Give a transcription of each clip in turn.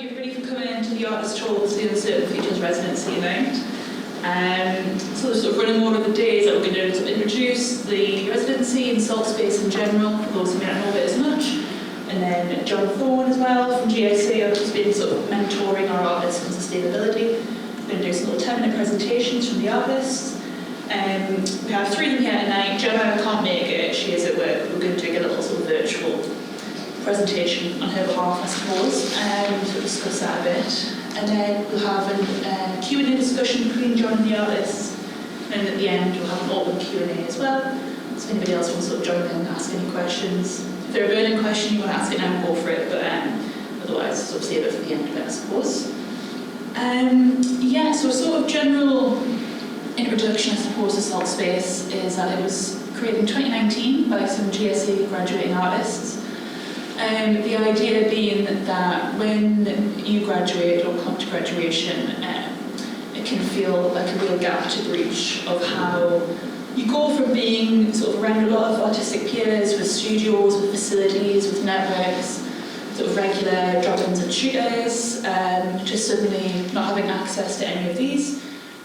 thank you everybody for coming into the Artist Talks, the Uncertain Futures Residency event. So we're sort of running more of the days that we're going to sort of introduce the residency and Saltspace in general, for those who may not know it as much. And then John Thorne as well from GSA, who's been sort of mentoring our artists on sustainability. We're going to do some little 10-minute presentations from the artists. We have three of them here tonight. Jemma can't make it, she is at work. We're going to do a little sort of virtual presentation on her behalf, I suppose, to discuss that a bit. And then we'll have a Q&A discussion between John and the artists. And at the end, we'll have an open Q&A as well. So if anybody else wants to sort of join in and ask any questions. If they're a burning question, you want to ask it now, go for it. But otherwise, sort of save it for the end of it, I suppose. So a sort of general introduction, I suppose, to Saltspace is that it was created in 2019 by some GSA graduating artists. The idea being that when you graduate or come to graduation, it can feel like a real gap to bridge of how you go from being sort of around a lot of artistic peers with studios, with facilities, with networks, sort of regular drop-ins and shooters, to suddenly not having access to any of these,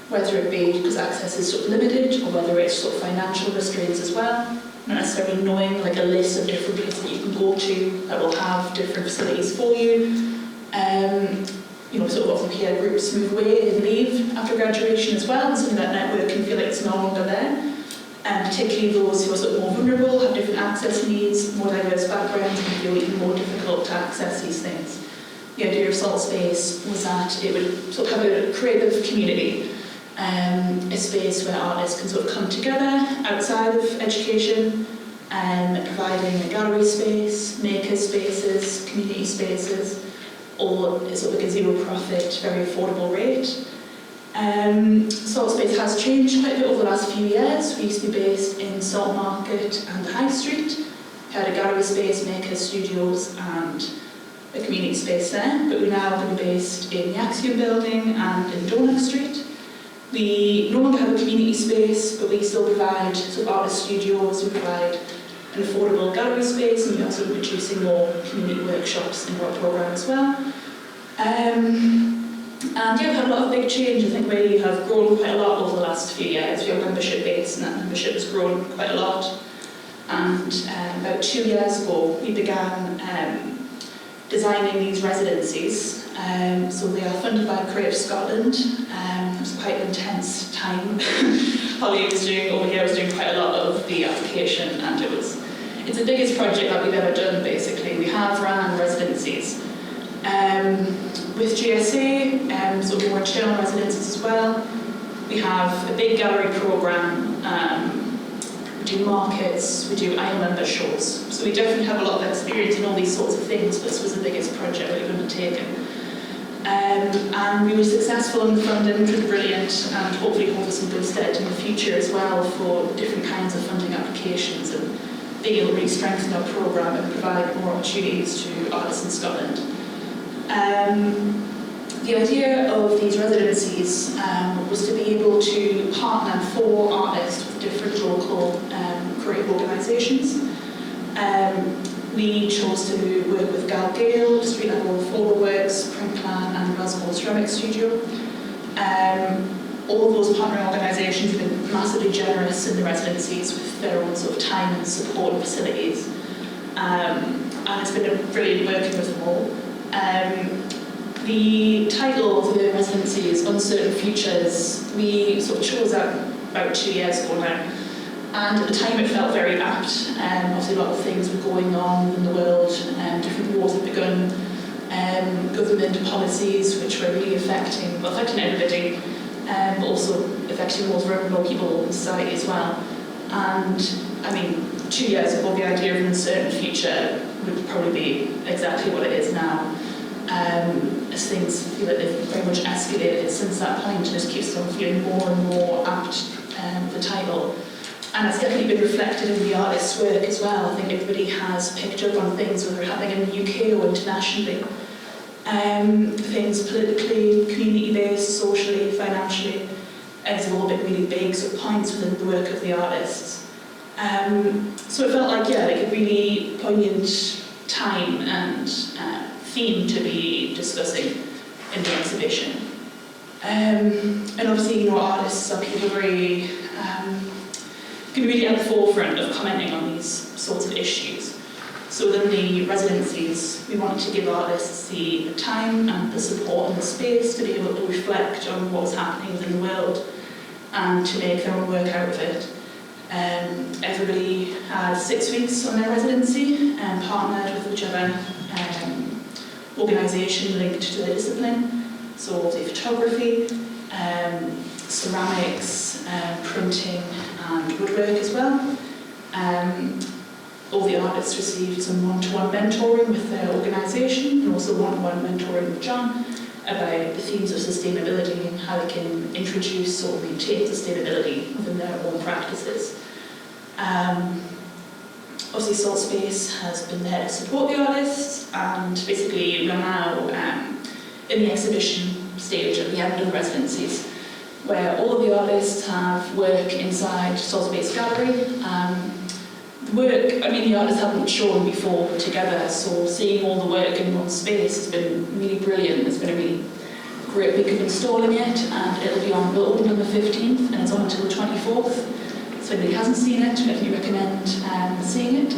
whether it be because access is sort of limited or whether it's sort of financial restraints as well. Not necessarily knowing like a list of different places that you can go to that will have different facilities for you. Sort of often peer groups move away and leave after graduation as well, and something that network can feel like it's no longer there. And particularly those who are sort of more vulnerable, have different access needs, more diverse backgrounds, can feel even more difficult to access these things. The idea of Saltspace was that it would sort of have a creative community. A space where artists can sort of come together outside of education, providing a gallery space, maker spaces, community spaces, all at sort of like a zero profit, very affordable rate. Saltspace has changed quite a bit over the last few years. We used to be based in Salt Market and the High Street. We had a gallery space, maker studios and a community space there, but we're now going to be based in the Axiom Building and in Donut Street. We no longer have a community space, but we still provide sort of artist studios, we provide an affordable gallery space, and we're also producing more community workshops in our programme as well. We've had a lot of big change. I think we have grown quite a lot over the last few years. We have a membership base, and that membership has grown quite a lot. And about 2 years ago, we began designing these residencies. So they are funded by Creative Scotland. It was quite an intense time. Holly was doing quite a lot of the application, and it's the biggest project that we've ever done, basically. We have ran residencies with GSA, sort of more internal residencies as well. We have a big gallery programme. We do markets, we do annual member shows. So we definitely have a lot of experience in all these sorts of things, but this was the biggest project we've undertaken. And we were successful in the funding, which was brilliant, and hopefully hold us in good stead in the future as well for different kinds of funding applications and being able to really strengthen our programme and provide more opportunities to artists in Scotland. The idea of these residencies was to be able to partner for artists with different local creative organisations. We chose to work with Gale, Street Level Photo Works, Print Plan and Glasgow Ceramic Studio. All of those partnering organisations have been massively generous in the residencies with their own sort of time and support and facilities. And it's been brilliant working with them all. The title of the residency is Uncertain Futures. We sort of chose that about 2 years ago now. And at the time it felt very apt. Obviously a lot of things were going on in the world, different wars had begun, government policies which were really affecting everybody, but also affecting more vulnerable people in society as well. And 2 years ago the idea of an uncertain future would probably be exactly what it is now. As things feel like they've very much escalated since that point, and just keeps on feeling more and more apt, the title. And it's definitely been reflected in the artist's work as well. I think everybody has picked up on things, whether happening in the UK or internationally. Things politically, community-based, socially, financially, have all been really big sort of points within the work of the artists. So it felt like a really poignant time and theme to be discussing in the exhibition. And obviously, artists are people very can be really at the forefront of commenting on these sorts of issues. So within the residencies, we wanted to give artists the time and the support and the space to be able to reflect on what's happening within the world and to make their own work out of it. Everybody has 6 weeks on their residency and partnered with whichever organisation linked to their discipline. So we'll do photography, ceramics, printing and woodwork as well. All the artists received some one-to-one mentoring with their organisation and also one-to-one mentoring with John about the themes of sustainability and how they can introduce or maintain sustainability within their own practices. Obviously Saltspace has been there to support the artists, and basically we're now in the exhibition stage at the end of residencies, where all of the artists have work inside Saltspace Gallery. The work, the artists haven't shown before together, so seeing all the work in one space has been really brilliant. It's been a really great week of installing it, and it'll open on the 15th and it's on until the 24th. So if anybody hasn't seen it, I definitely recommend seeing it.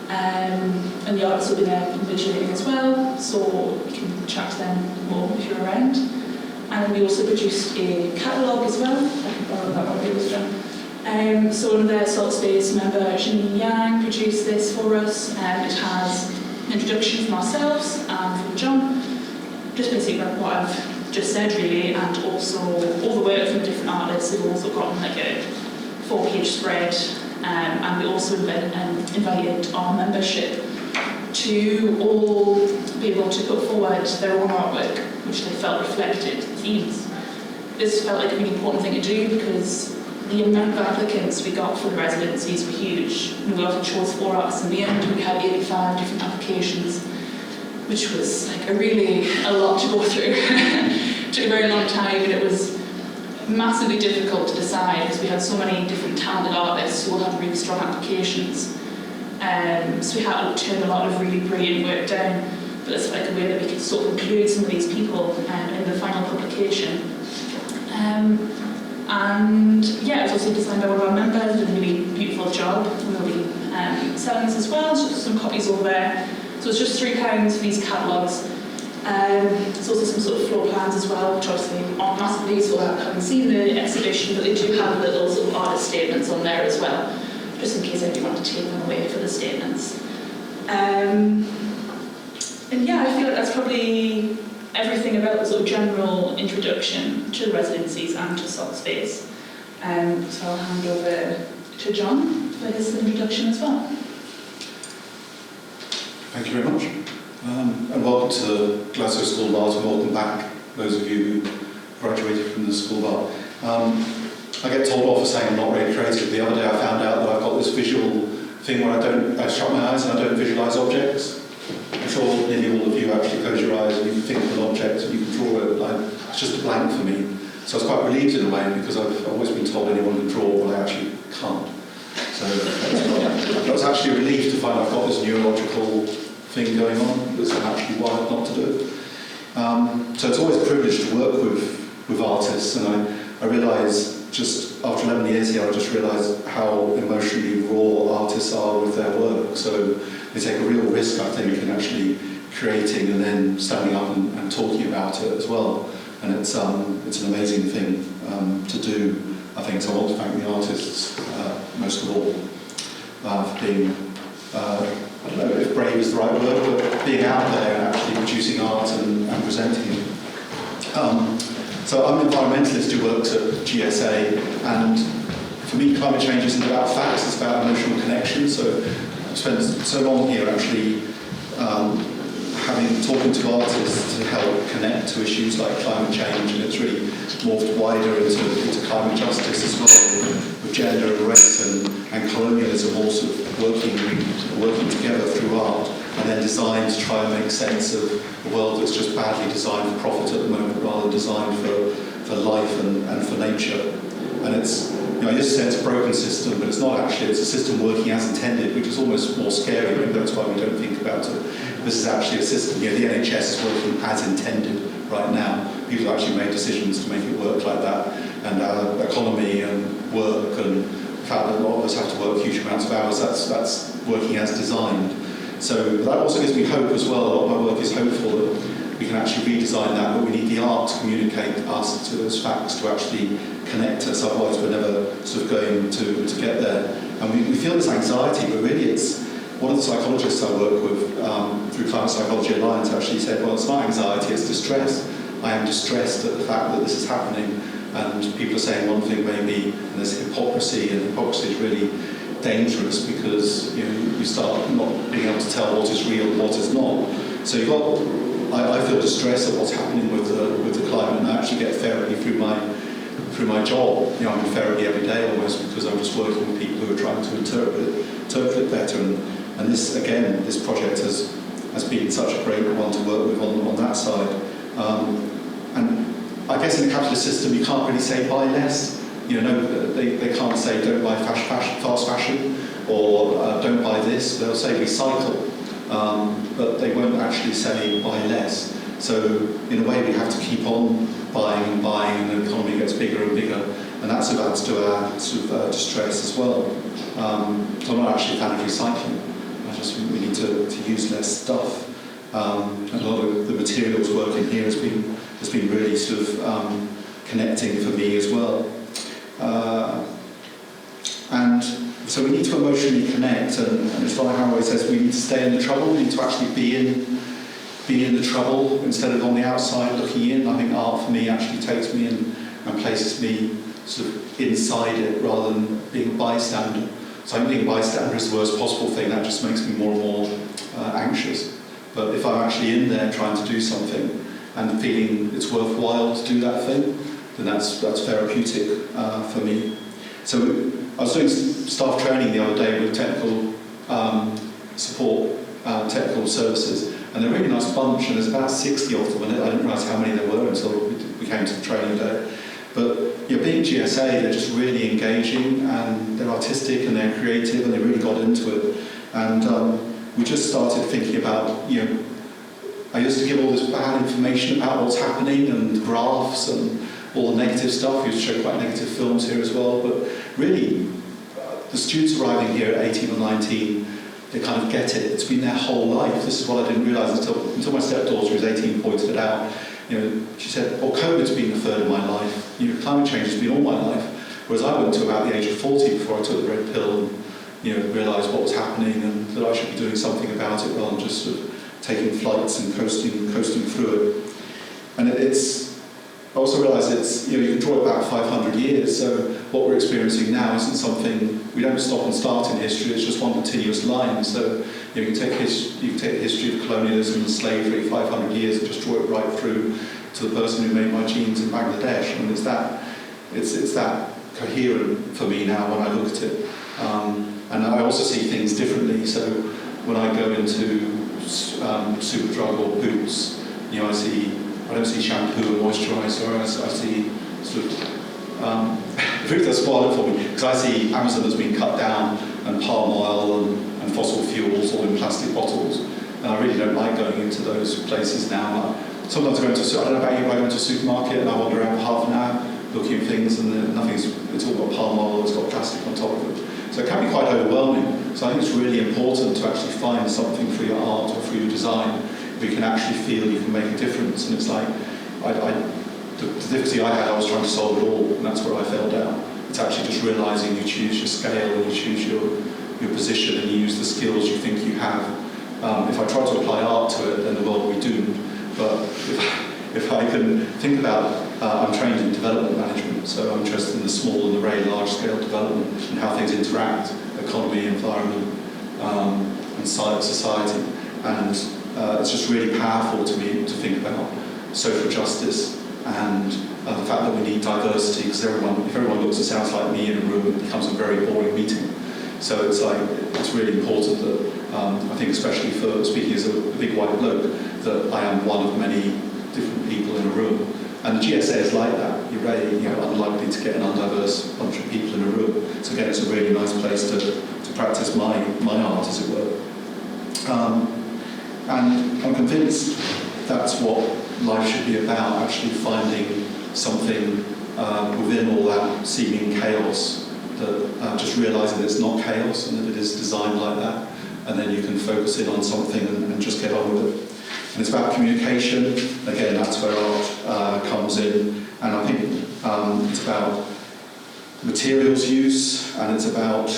And the artists will be there visualizing as well, so you can chat to them more if you're around. And we also produced a catalogue as well. I can borrow that one, it was done. So one of the Saltspace member, Jemma, produced this for us. It has an introduction from ourselves and from John, just basically about what I've just said really, and also all the work from different artists. We've also got like a 4-page spread, and we also invited our membership to all be able to put forward their own artwork, which they felt reflected the themes. This felt like a really important thing to do because the amount of applicants we got for the residencies were huge. We often chose 4 artists in the end. We had 85 different applications, which was like a lot to go through. It took a very long time, and it was massively difficult to decide because we had so many different talented artists who all had really strong applications. So we had to turn a lot of really brilliant work down, but it's like a way that we could sort of include some of these people in the final publication. And yeah, it was also designed by one of our members, did a really beautiful job. We'll be selling this as well, so some copies over there. So it's just £3 for these catalogues. There's also some sort of floor plans as well, which obviously aren't massively useful having seen the exhibition, but they do have little sort of artist statements on there as well, just in case anybody wants to take them away for the statements. And yeah, I feel like that's probably everything about the sort of general introduction to the residencies and to Saltspace. So I'll hand over to John for his introduction as well. Thank you very much. And welcome to the Glasgow School of Art, and welcome back, those of you who graduated from the School of Art. I get told off for saying I'm not really creative. The other day I found out that I've got this visual thing where I shut my eyes and I don't visualise objects. I'm sure nearly all of you actually close your eyes and you can think of an object and you can draw it. It's just a blank for me. So I was quite relieved in a way because I've always been told anyone can draw, but I actually can't. So I was actually relieved to find I've got this neurological thing going on because I'm actually wired not to do it. So it's always a privilege to work with artists, and I realise just after 11 years here, I just realised how emotionally raw artists are with their work. So they take a real risk, I think, in actually creating and then standing up and talking about it as well. And it's an amazing thing to do, I think. So I want to thank the artists most of all for being, I don't know if brave is the right word, but being out there and actually producing art and presenting it. So I'm an environmentalist who works at GSA, and for me climate change isn't about facts, it's about emotional connection. So I've spent so long here actually talking to artists to help connect to issues like climate change, and it's really morphed wider into climate justice as well, with gender and race and colonialism all sort of working together through art, and then designed to try and make sense of a world that's just badly designed for profit at the moment, rather than designed for life and for nature. And it's I used to say it's a broken system, but it's not actually. It's a system working as intended, which is almost more scary. Maybe that's why we don't think about it. This is actually a system. The NHS is working as intended right now. People have actually made decisions to make it work like that, and our economy and work and the fact that a lot of us have to work huge amounts of hours, that's working as designed. So that also gives me hope as well. A lot of my work is hopeful that we can actually redesign that, but we need the art to communicate us to those facts, to actually connect us, otherwise we're never sort of going to get there. And we feel this anxiety, but really it's, one of the psychologists I work with through Climate Psychology Alliance actually said, well, it's not anxiety, it's distress. I am distressed at the fact that this is happening, and people are saying one thing maybe, and there's hypocrisy, and hypocrisy is really dangerous because you start not being able to tell what is real and what is not. So you've got, I feel distress at what's happening with the climate, and I actually get therapy through my job. I'm in therapy every day almost, because I'm just working with people who are trying to interpret it better. And this, again, this project has been such a great one to work with on that side. And I guess in a capitalist system, you can't really say buy less. They can't say don't buy fast fashion, or don't buy this. They'll say recycle, but they won't actually say buy less. So in a way, we have to keep on buying and buying, and the economy gets bigger and bigger, and that's about to do our sort of distress as well. So I'm not actually a fan of recycling. I just think we need to use less stuff. And a lot of the materials work in here has been really sort of connecting for me as well. And so we need to emotionally connect, and as Ryan Haraway says, we need to stay in the trouble. We need to actually be in the trouble instead of on the outside looking in. I think art for me actually takes me in and places me sort of inside it rather than being a bystander. So I think being a bystander is the worst possible thing. That just makes me more and more anxious. But if I'm actually in there trying to do something and feeling it's worthwhile to do that thing, then that's therapeutic for me. So I was doing staff training the other day with technical support, technical services, and they're a really nice bunch, and there's about 60 of them, and I didn't realise how many there were until we came to the training day. But being GSA, they're just really engaging, and they're artistic, and they're creative, and they really got into it. And we just started thinking about, I used to give all this bad information about what's happening, and graphs, and all the negative stuff. We used to show quite negative films here as well, but really, the students arriving here at 18 or 19, they kind of get it. It's been their whole life. This is what I didn't realise until my stepdaughter, who was 18, pointed it out. She said, well, COVID's been a third of my life. Climate change has been all my life. Whereas I went to about the age of 40 before I took the red pill and realised what was happening and that I should be doing something about it rather than just sort of taking flights and coasting through it. And I also realised you can draw it back 500 years, so what we're experiencing now isn't something, we don't stop and start in history, it's just one continuous line. So you can take the history of colonialism and slavery, 500 years, and just draw it right through to the person who made my jeans in Bangladesh. And it's that coherent for me now when I look at it. And I also see things differently, so when I go into Superdrug or Boots, I don't see shampoo and moisturiser, I see sort of, food does spoil it for me, because I see Amazon has been cut down, and palm oil and fossil fuels all in plastic bottles, and I really don't like going into those places now. Sometimes I don't know about you, but I go into a supermarket and I wander around for half an hour looking at things, and it's all got palm oil, it's got plastic on top of it. So it can be quite overwhelming. So I think it's really important to actually find something for your art or for your design where you can actually feel you can make a difference. And it's like, the difficulty I had, I was trying to solve it all, and that's where I fell down. It's actually just realising you choose your scale and you choose your position and you use the skills you think you have. If I try to apply art to it, then the world will be doomed. But if I can think about, I'm trained in development management, so I'm interested in the small and the very large scale development and how things interact, economy, environment, and society. And it's just really powerful to me to think about social justice and the fact that we need diversity, because if everyone looks and sounds like me in a room, it becomes a very boring meeting. So it's really important that, I think especially for speaking as a big white bloke, that I am one of many different people in a room, And the GSA is like that. You're very unlikely to get an undiverse bunch of people in a room. So again, it's a really nice place to practice my art, as it were. And I'm convinced that's what life should be about, actually finding something within all that seeming chaos, that just realising that it's not chaos and that it is designed like that, and then you can focus in on something and just get on with it. And it's about communication. Again, that's where art comes in, and I think it's about materials use, and it's about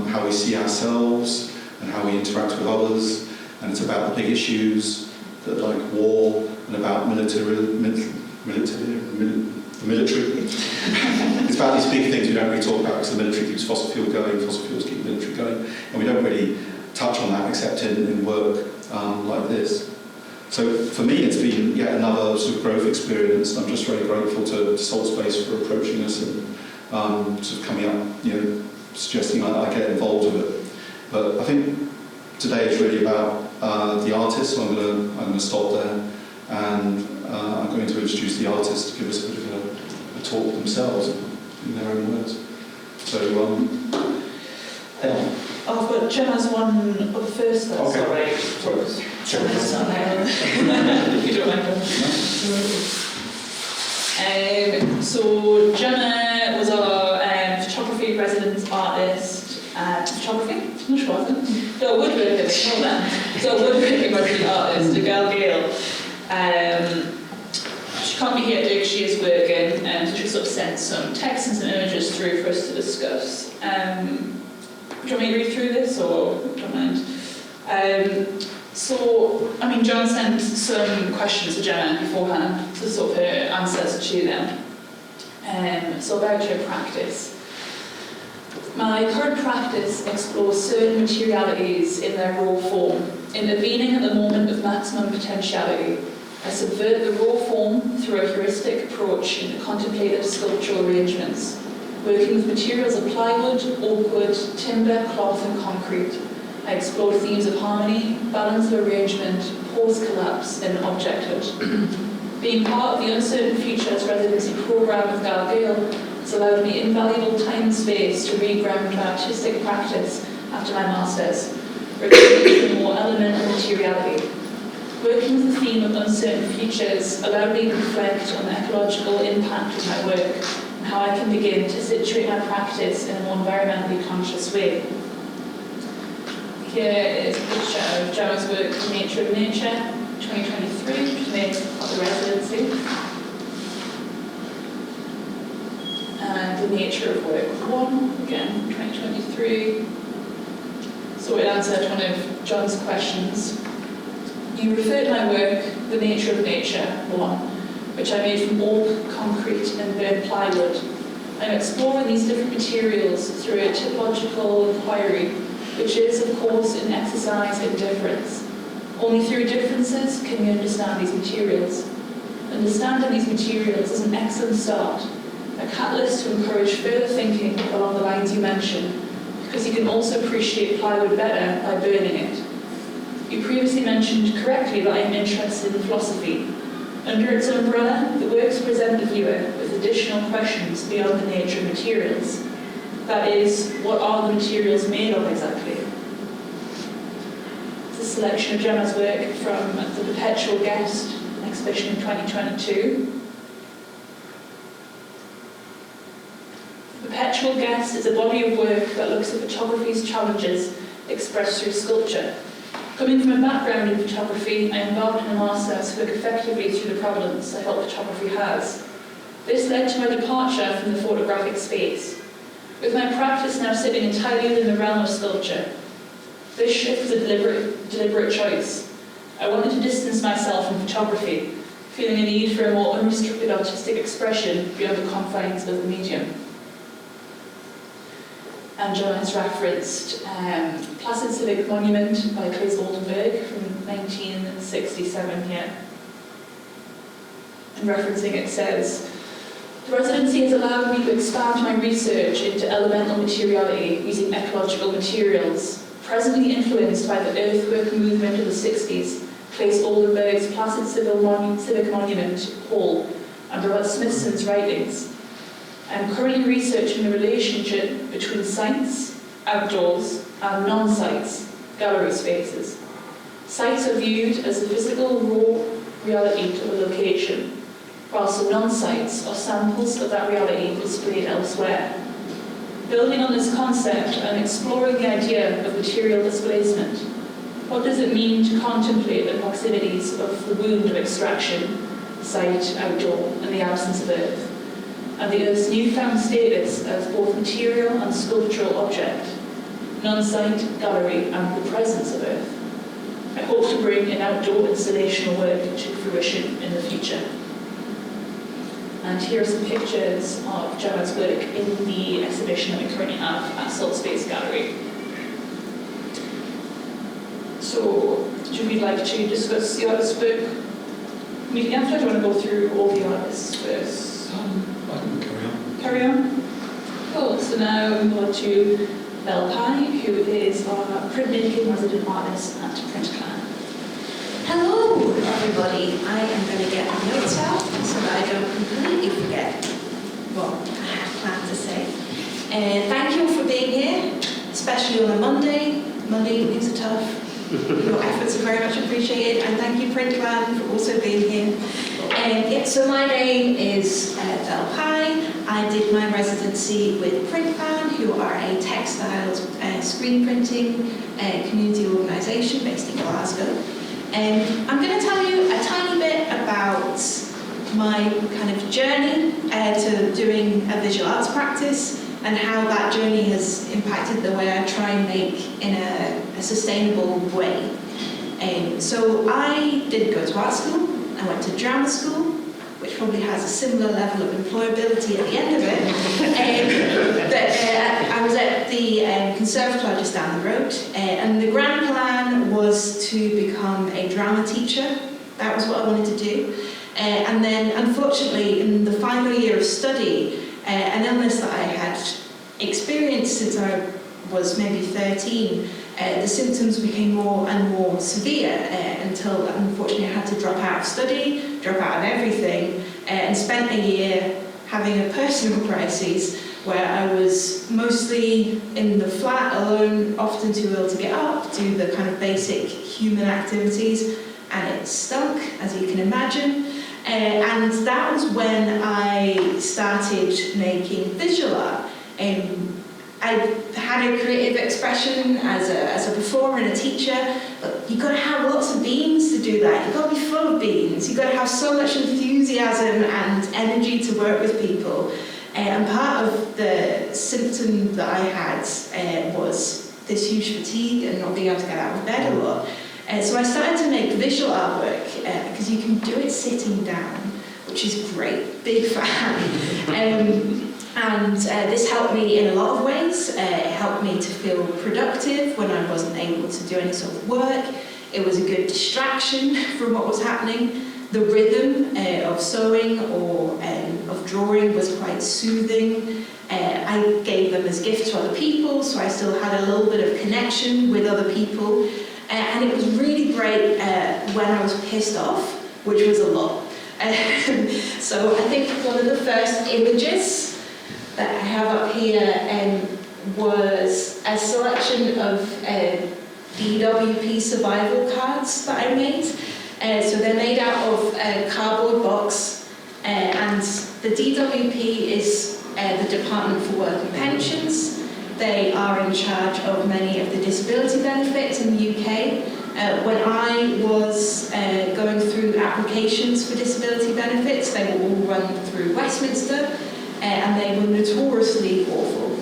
how we see ourselves and how we interact with others, and it's about the big issues that, like war, and about military. It's about these big things we don't really talk about, because the military keeps fossil fuel going, fossil fuels keep the military going, and we don't really touch on that except in work like this. So for me, it's been yet another sort of growth experience, and I'm just very grateful to Saltspace for approaching us and sort of coming up, suggesting I get involved with it. But I think today is really about the artists, so I'm going to stop there, and I'm going to introduce the artists to give us a bit of a talk themselves in their own words. So, Bel. I've got Jemma's one up first, though, okay. Sorry. Jemma's not there. You don't mind that? So Jemma was our photography resident artist. Photography? I'm not sure what I think. No, woodworking, hold on. So woodworking resident artist, a girl Gail. She can't be here today because she is working, so she sort of sent some texts and some images through for us to discuss. Do you want me to read through this, or don't mind? John sent some questions to Jemma beforehand, so sort of her answers to them. So about her practice. My current practice explores certain materialities in their raw form, intervening at the moment of maximum potentiality. I subvert the raw form through a heuristic approach into contemplative sculptural arrangements, working with materials of plywood, oakwood, timber, cloth and concrete. I explored themes of harmony, balance of arrangement, post-collapse and objecthood. Being part of the Uncertain Futures Residency programme with Glasgow has allowed me invaluable time and space to reground my artistic practice after my Masters, returning to more elemental materiality. Working with the theme of uncertain futures allowed me to reflect on the ecological impact of my work and how I can begin to situate my practice in a more environmentally conscious way. Here is a picture of Jemma's work, The Nature of Nature, 2023, which was made at the Residency. And The Nature of Work 1, again, 2023. So it answered one of John's questions. You refer to my work, The Nature of Nature 1, which I made from oak, concrete and burnt plywood. I'm exploring these different materials through a typological inquiry, which is, of course, an exercise in difference. Only through differences can we understand these materials. Understanding these materials is an excellent start, a catalyst to encourage further thinking along the lines you mentioned, because you can also appreciate plywood better by burning it. You previously mentioned correctly that I am interested in philosophy. Under its umbrella, the works present the viewer with additional questions beyond the nature of materials. That is, what are the materials made of exactly? It's a selection of Jemma's work from The Perpetual Guest, an exhibition in 2022. The Perpetual Guest is a body of work that looks at photography's challenges expressed through sculpture. Coming from a background in photography, I embarked on a master's to look effectively through the provenance I felt photography has. This led to my departure from the photographic space, with my practice now sitting entirely within the realm of sculpture. This shift was a deliberate choice. I wanted to distance myself from photography, feeling a need for a more unrestricted artistic expression beyond the confines of the medium. And John has referenced Placid Civic Monument by Claes Oldenburg from 1967 here. And referencing it says, the residency has allowed me to expand my research into elemental materiality using ecological materials. Presently influenced by the earthwork movement of the 60s, Claes Oldenburg's Placid Civic Monument Hall, and about Smithson's writings. I'm currently researching the relationship between sites, outdoors, and non-sites, gallery spaces. Sites are viewed as the physical, raw reality of a location, whilst the non-sites are samples of that reality displayed elsewhere. Building on this concept and exploring the idea of material displacement, what does it mean to contemplate the proximities of the wound of extraction, site, outdoor, and the absence of earth, and the earth's newfound status as both material and sculptural object, non-site, gallery, and the presence of earth? I hope to bring an outdoor installational work to fruition in the future. And here are some pictures of Jemma's work in the exhibition that we currently have at Saltspace Gallery. So, would we like to discuss the artist's work immediately after? Do you want to go through all the artists first? I can carry on. Carry on? Cool. So now we move on to Bel Pye, who is our printmaking resident artist at PrintClan. Hello, everybody. I am going to get my notes out so that I don't completely forget what I had planned to say. Thank you all for being here, especially on a Monday. Monday evenings are tough. Your efforts are very much appreciated, and thank you, PrintClan, for also being here. So my name is Bel Pye. I did my residency with PrintClan, who are a textiles screen printing community organisation based in Glasgow. I'm going to tell you a tiny bit about my kind of journey to doing a visual arts practice and how that journey has impacted the way I try and make in a sustainable way. So I did go to art school. I went to drama school, which probably has a similar level of employability at the end of it. I was at the conservatoire just down the road, and the grand plan was to become a drama teacher. That was what I wanted to do. And then, unfortunately, in the final year of study, an illness that I had experienced since I was maybe 13, the symptoms became more and more severe until, unfortunately, I had to drop out of study, drop out of everything, and spent a year having a personal crisis where I was mostly in the flat alone, often too ill to get up, do the kind of basic human activities, and it stunk, as you can imagine. And that was when I started making visual art. I had a creative expression as a performer and a teacher, but you've got to have lots of beans to do that. You've got to be full of beans. You've got to have so much enthusiasm and energy to work with people. And part of the symptom that I had was this huge fatigue and not being able to get out of bed a lot. So I started to make visual artwork because you can do it sitting down, which is great, big fan. And this helped me in a lot of ways. It helped me to feel productive when I wasn't able to do any sort of work. It was a good distraction from what was happening. The rhythm of sewing or of drawing was quite soothing. I gave them as gifts to other people, so I still had a little bit of connection with other people. And it was really great when I was pissed off, which was a lot. So I think one of the first images that I have up here was a selection of DWP survival cards that I made. So they're made out of a cardboard box, and the DWP is the Department for Work and Pensions. They are in charge of many of the disability benefits in the UK. When I was going through applications for disability benefits, they were all run through Westminster, and they were notoriously awful.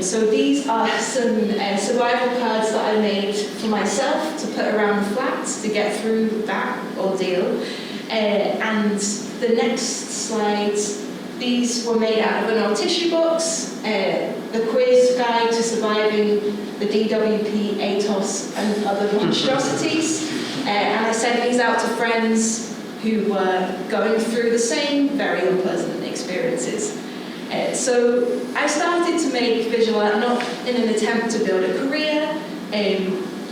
So these are some survival cards that I made for myself to put around the flat to get through that ordeal. And the next slides, these were made out of an old tissue box, the quiz guide to surviving the DWP, ATOS and other monstrosities. And I sent these out to friends who were going through the same very unpleasant experiences. So I started to make visual art not in an attempt to build a career,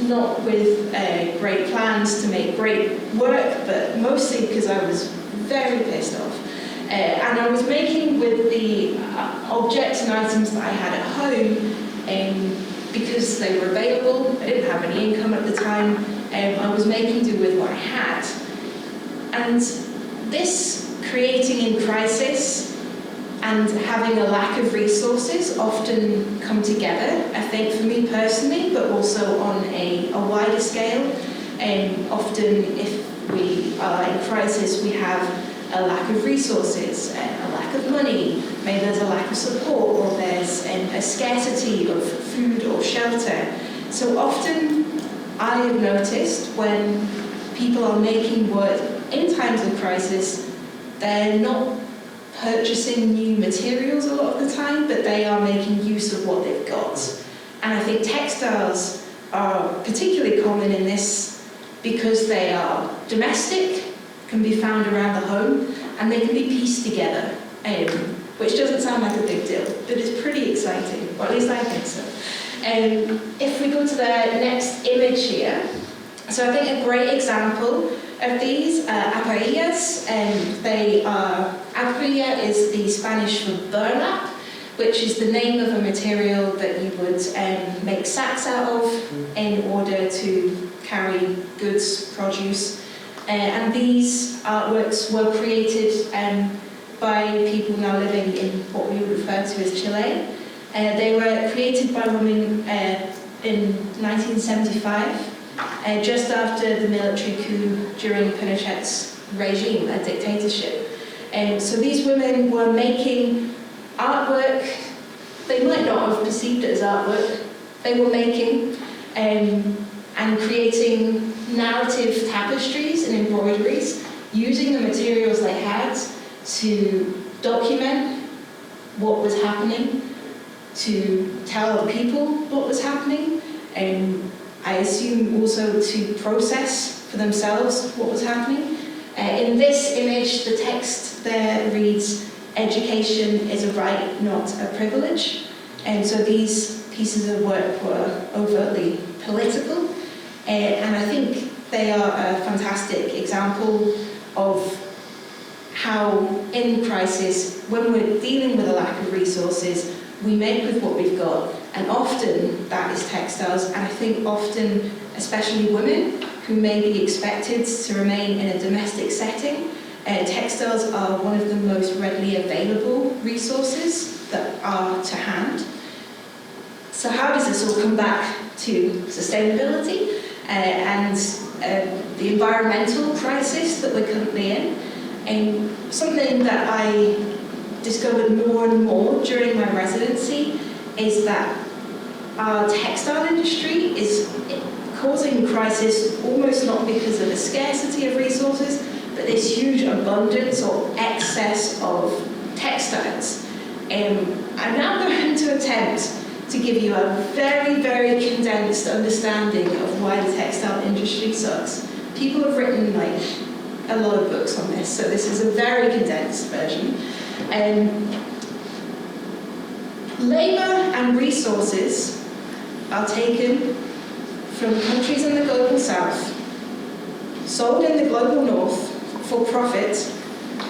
not with great plans to make great work, but mostly because I was very pissed off. And I was making with the objects and items that I had at home, because they were available. I didn't have any income at the time. I was making do with what I had. And this creating in crisis and having a lack of resources often come together, I think, for me personally, but also on a wider scale. Often if we are in crisis, we have a lack of resources, a lack of money, maybe there's a lack of support, or there's a scarcity of food or shelter. So often I have noticed when people are making work in times of crisis, they're not purchasing new materials a lot of the time, but they are making use of what they've got. And I think textiles are particularly common in this because they are domestic, can be found around the home, and they can be pieced together, which doesn't sound like a big deal, but it's pretty exciting, or at least I think so. If we go to the next image here, so I think a great example of these are aparillas. Aparilla is the Spanish for burlap, which is the name of a material that you would make sacks out of in order to carry goods, produce. And these artworks were created by people now living in what we would refer to as Chile. They were created by women in 1975, just after the military coup during Pinochet's regime, a dictatorship. So these women were making artwork. They might not have perceived it as artwork. They were making and creating narrative tapestries and embroideries, using the materials they had to document what was happening, to tell other people what was happening, and I assume also to process for themselves what was happening. In this image, the text there reads, "Education is a right, not a privilege." And so these pieces of work were overtly political, and I think they are a fantastic example of how in crisis, when we're dealing with a lack of resources, we make with what we've got, and often that is textiles, and I think often, especially women, who may be expected to remain in a domestic setting, textiles are one of the most readily available resources that are to hand. So how does this all come back to sustainability and the environmental crisis that we're currently in? And something that I discovered more and more during my residency is that our textile industry is causing crisis almost not because of a scarcity of resources, but this huge abundance or excess of textiles. I'm now going to attempt to give you a very, very condensed understanding of why the textile industry sucks. People have written like a lot of books on this, so this is a very condensed version. Labour and resources are taken from countries in the global south, sold in the global north for profit,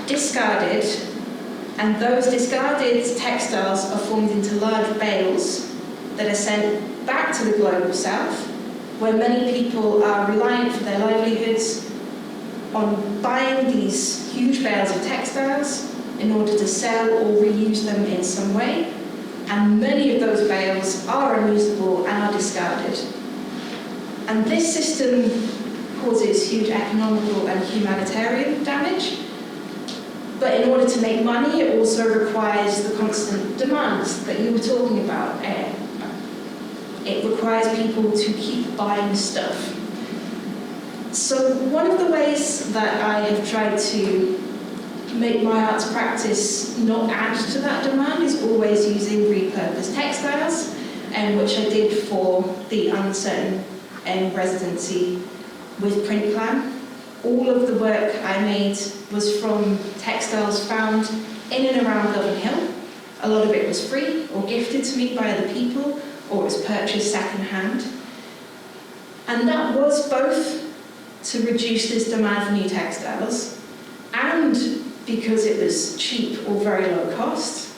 discarded, and those discarded textiles are formed into large bales that are sent back to the global south, where many people are reliant for their livelihoods on buying these huge bales of textiles in order to sell or reuse them in some way, and many of those bales are unusable and are discarded. And this system causes huge economical and humanitarian damage, but in order to make money, it also requires the constant demands that you were talking about. It requires people to keep buying stuff. So one of the ways that I have tried to make my arts practice not add to that demand is always using repurposed textiles, which I did for the uncertain residency with Print Plan. All of the work I made was from textiles found in and around Gillingham Hill. A lot of it was free or gifted to me by other people, or was purchased second-hand. And that was both to reduce this demand for new textiles, and because because it was cheap or very low cost,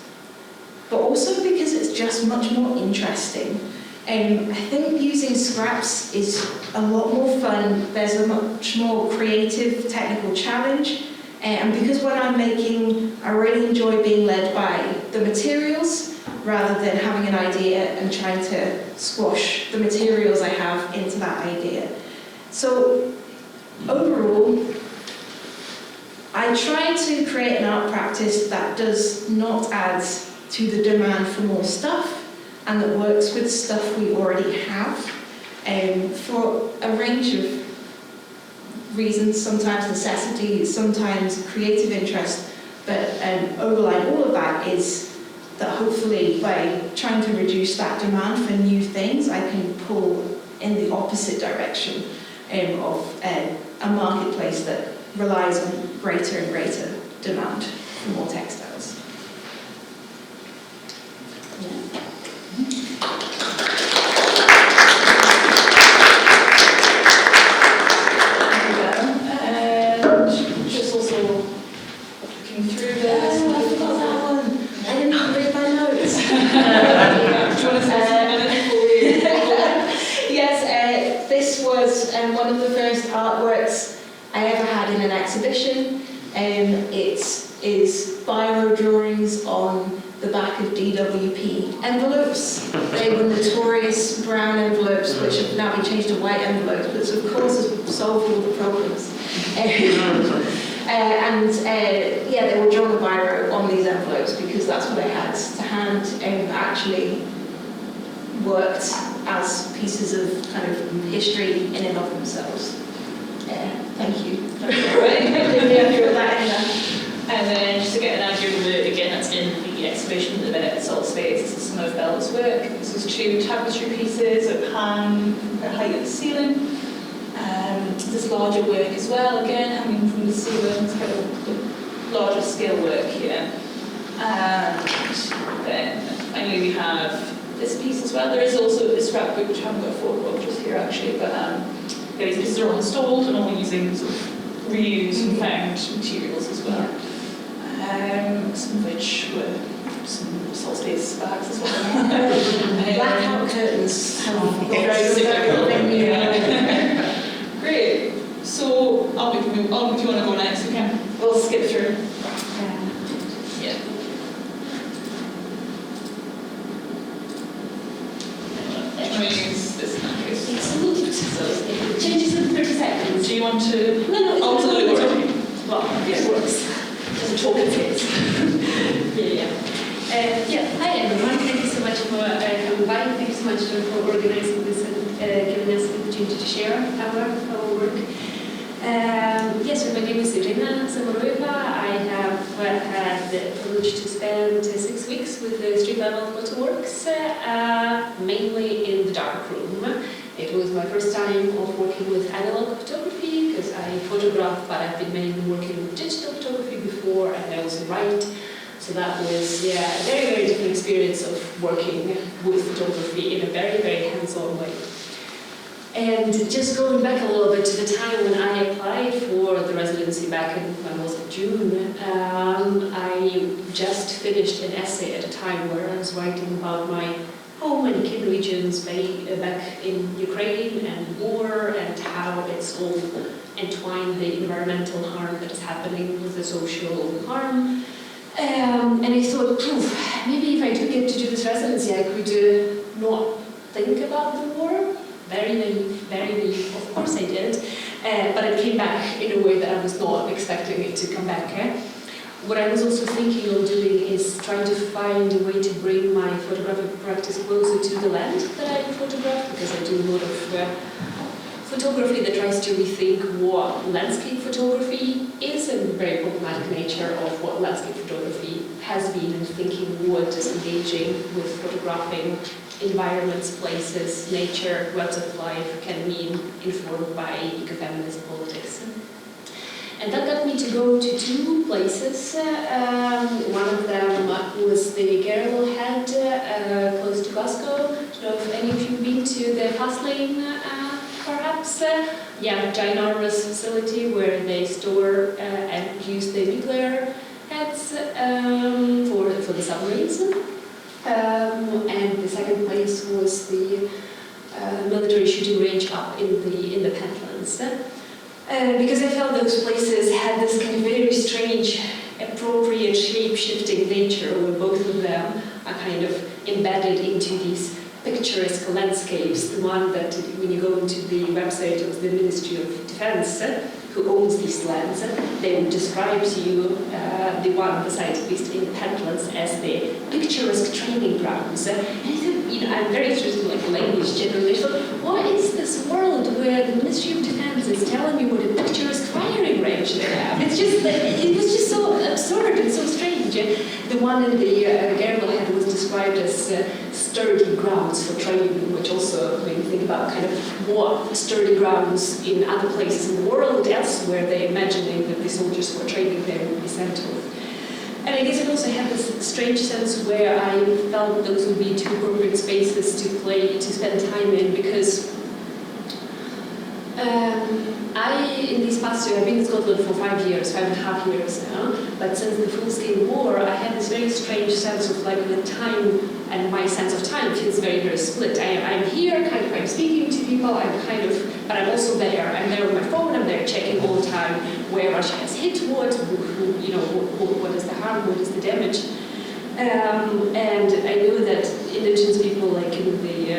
but also because it's just much more interesting. I think using scraps is a lot more fun. There's a much more creative technical challenge, and because when I'm making, I really enjoy being led by the materials rather than having an idea and trying to squash the materials I have into that idea. So overall, I try to create an art practice that does not add to the demand for more stuff and that works with stuff we already have, for a range of reasons, sometimes necessity, sometimes creative interest, but overlying all of that is that hopefully by trying to reduce that demand for new things, I can pull in the opposite direction of a marketplace that relies on greater and greater demand for more textiles. Yeah. One of the first artworks I ever had in an exhibition. It is biro drawings on the back of DWP envelopes. They were notorious brown envelopes, which have now been changed to white envelopes, which of course has solved all the problems. Yeah, they were drawn with biro on these envelopes because that's what I had to hand, and actually worked as pieces of kind of history in and of themselves. Thank you. And then just to get an idea of the work, again, that's in the exhibition at the minute at Saltspace. This is some of Bel's work. This is 2 tapestry pieces that hang at height of the ceiling. This larger work as well, again, hanging from the ceiling. It's kind of larger scale work here. And then finally we have this piece as well. There is also a scrapbook which I haven't got a photo of just here actually, but these pieces are all installed and all using sort of reused and found materials as well. Some of which were some Saltspace bags as well. Blackout curtains. Great. So, if you want to go next, we can. We'll skip through. Yeah. I'm going to use this in that case. So it changes in 30 seconds. Do you want to? No, Absolutely. Well, yeah, it works. Doesn't talk, it says. Yeah. Hi everyone. Thank you so much for coming by. Thank you so much for organizing this and giving us the opportunity to share our work. Yes, so my name is Iryna Zamuruieva. I have had the privilege to spend 6 weeks with the street level photoworks, mainly in the dark room. It was my first time of working with analog photography because I photograph, but I've been mainly working with digital photography before, and I also write. So that was a very, very different experience of working with photography in a very, very hands-on way. And just going back a little bit to the time when I applied for the residency back in, when was it, June, I just finished an essay at a time where I was writing about my home and kin regions back in Ukraine and war and how it's all entwined, the environmental harm that is happening with the social harm. And I thought, maybe if I do get to do this residency, I could not think about the war. Very naive, of course I did. But it came back in a way that I was not expecting it to come back. What I was also thinking of doing is trying to find a way to bring my photographic practice closer to the land that I photograph, because I do a lot of photography that tries to rethink what landscape photography is and the very problematic nature of what landscape photography has been, and thinking what is engaging with photographing environments, places, nature, webs of life can mean informed by ecofeminist politics. And that got me to go to 2 places. One of them was the Garrel Head, close to Glasgow. I don't know if any of you have been to the Fastlane, perhaps. Ginormous facility where they store and use the nuclear heads for the submarines. And the second place was the military shooting range up in the Pentlands. Because I felt those places had this kind of very strange, appropriate, shape-shifting nature, where both of them are kind of embedded into these picturesque landscapes. The one that, when you go into the website of the Ministry of Defense, who owns these lands, they would describe to you the one, the site at least in Pentlands, as the picturesque training grounds. And I thought, I'm very interested in language generally. So what is this world where the Ministry of Defense is telling me what a picturesque firing range they have? It's just like, it was just so absurd and so strange. The one in the Garibald Head was described as sturdy grounds for training, which also made me think about kind of what sturdy grounds in other places in the world elsewhere they're imagining that the soldiers who are training there would be sent to. And I guess it also had this strange sense where I felt those would be two appropriate spaces to play, to spend time in, because in these past years, I've been in Scotland for 5.5 years now, but since the full-scale war, I had this very strange sense of like the time, and my sense of time feels very, very split. I'm here, kind of, I'm speaking to people, but I'm also there. I'm there with my phone, I'm there checking all the time where Russia has hit what is the harm, what is the damage. And I know that indigenous people, like in the,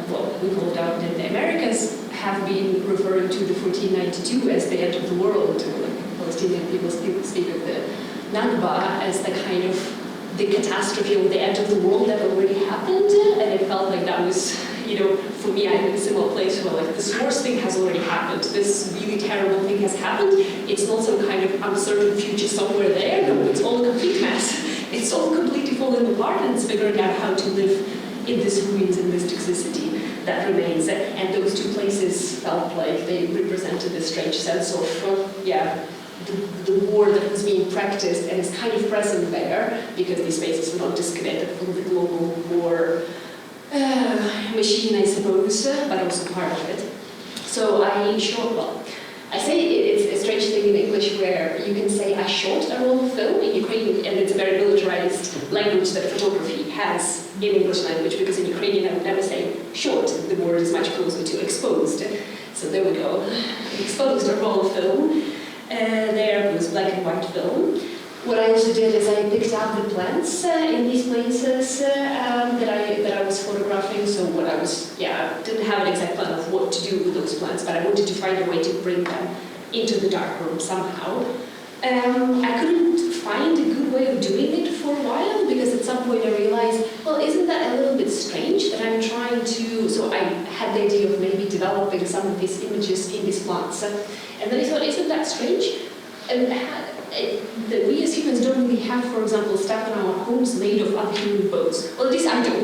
what we call down in the Americas, have been referring to the 1492 as the end of the world. Like Palestinian people speak of the Nakba as the kind of the catastrophe or the end of the world that already happened. And it felt like that was, for me, I'm in a similar place where like this worst thing has already happened. This really terrible thing has happened. It's not some kind of uncertain future somewhere there. No, it's all a complete mess. It's all completely falling apart, and it's figuring out how to live in this ruins and this toxicity that remains. And those two places felt like they represented this strange sense of, the war that was being practiced and is kind of present there, because these spaces were not disconnected from the global war machine, I suppose, but also part of it. So I say it's a strange thing in English where you can say I shot a roll of film in Ukrainian, and it's a very militarized language that photography has in English language, because in Ukrainian I would never say shot, the word is much closer to exposed. So there we go. Exposed a roll of film. There was black and white film. What I also did is I picked out the plants in these places that I was photographing. So what I was, didn't have an exact plan of what to do with those plants, but I wanted to find a way to bring them into the darkroom somehow. I couldn't find a good way of doing it for a while, because at some point I realized, well, isn't that a little bit strange that I'm trying to, so I had the idea of maybe developing some of these images in these plants. And then I thought, isn't that strange? And that we as humans don't really have, for example, stuff in our homes made of other human bones. Well, at least I don't know,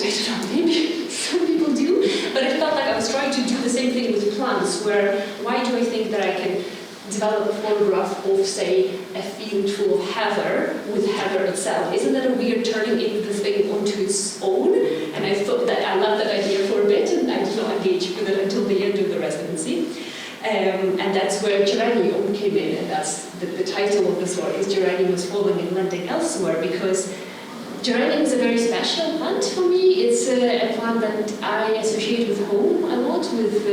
maybe some people do, but it felt like I was trying to do the same thing with plants, where why do I think that I can develop a photograph of, say, a field full of heather with heather itself? Isn't that a weird turning the thing onto its own? And I thought that I loved that idea for a bit, and I did not engage with it until the end of the residency. And that's where geranium came in, and that's the title of this work is Geranium was falling and landing elsewhere, because geranium is a very special plant for me. It's a plant that I associate with home a lot, with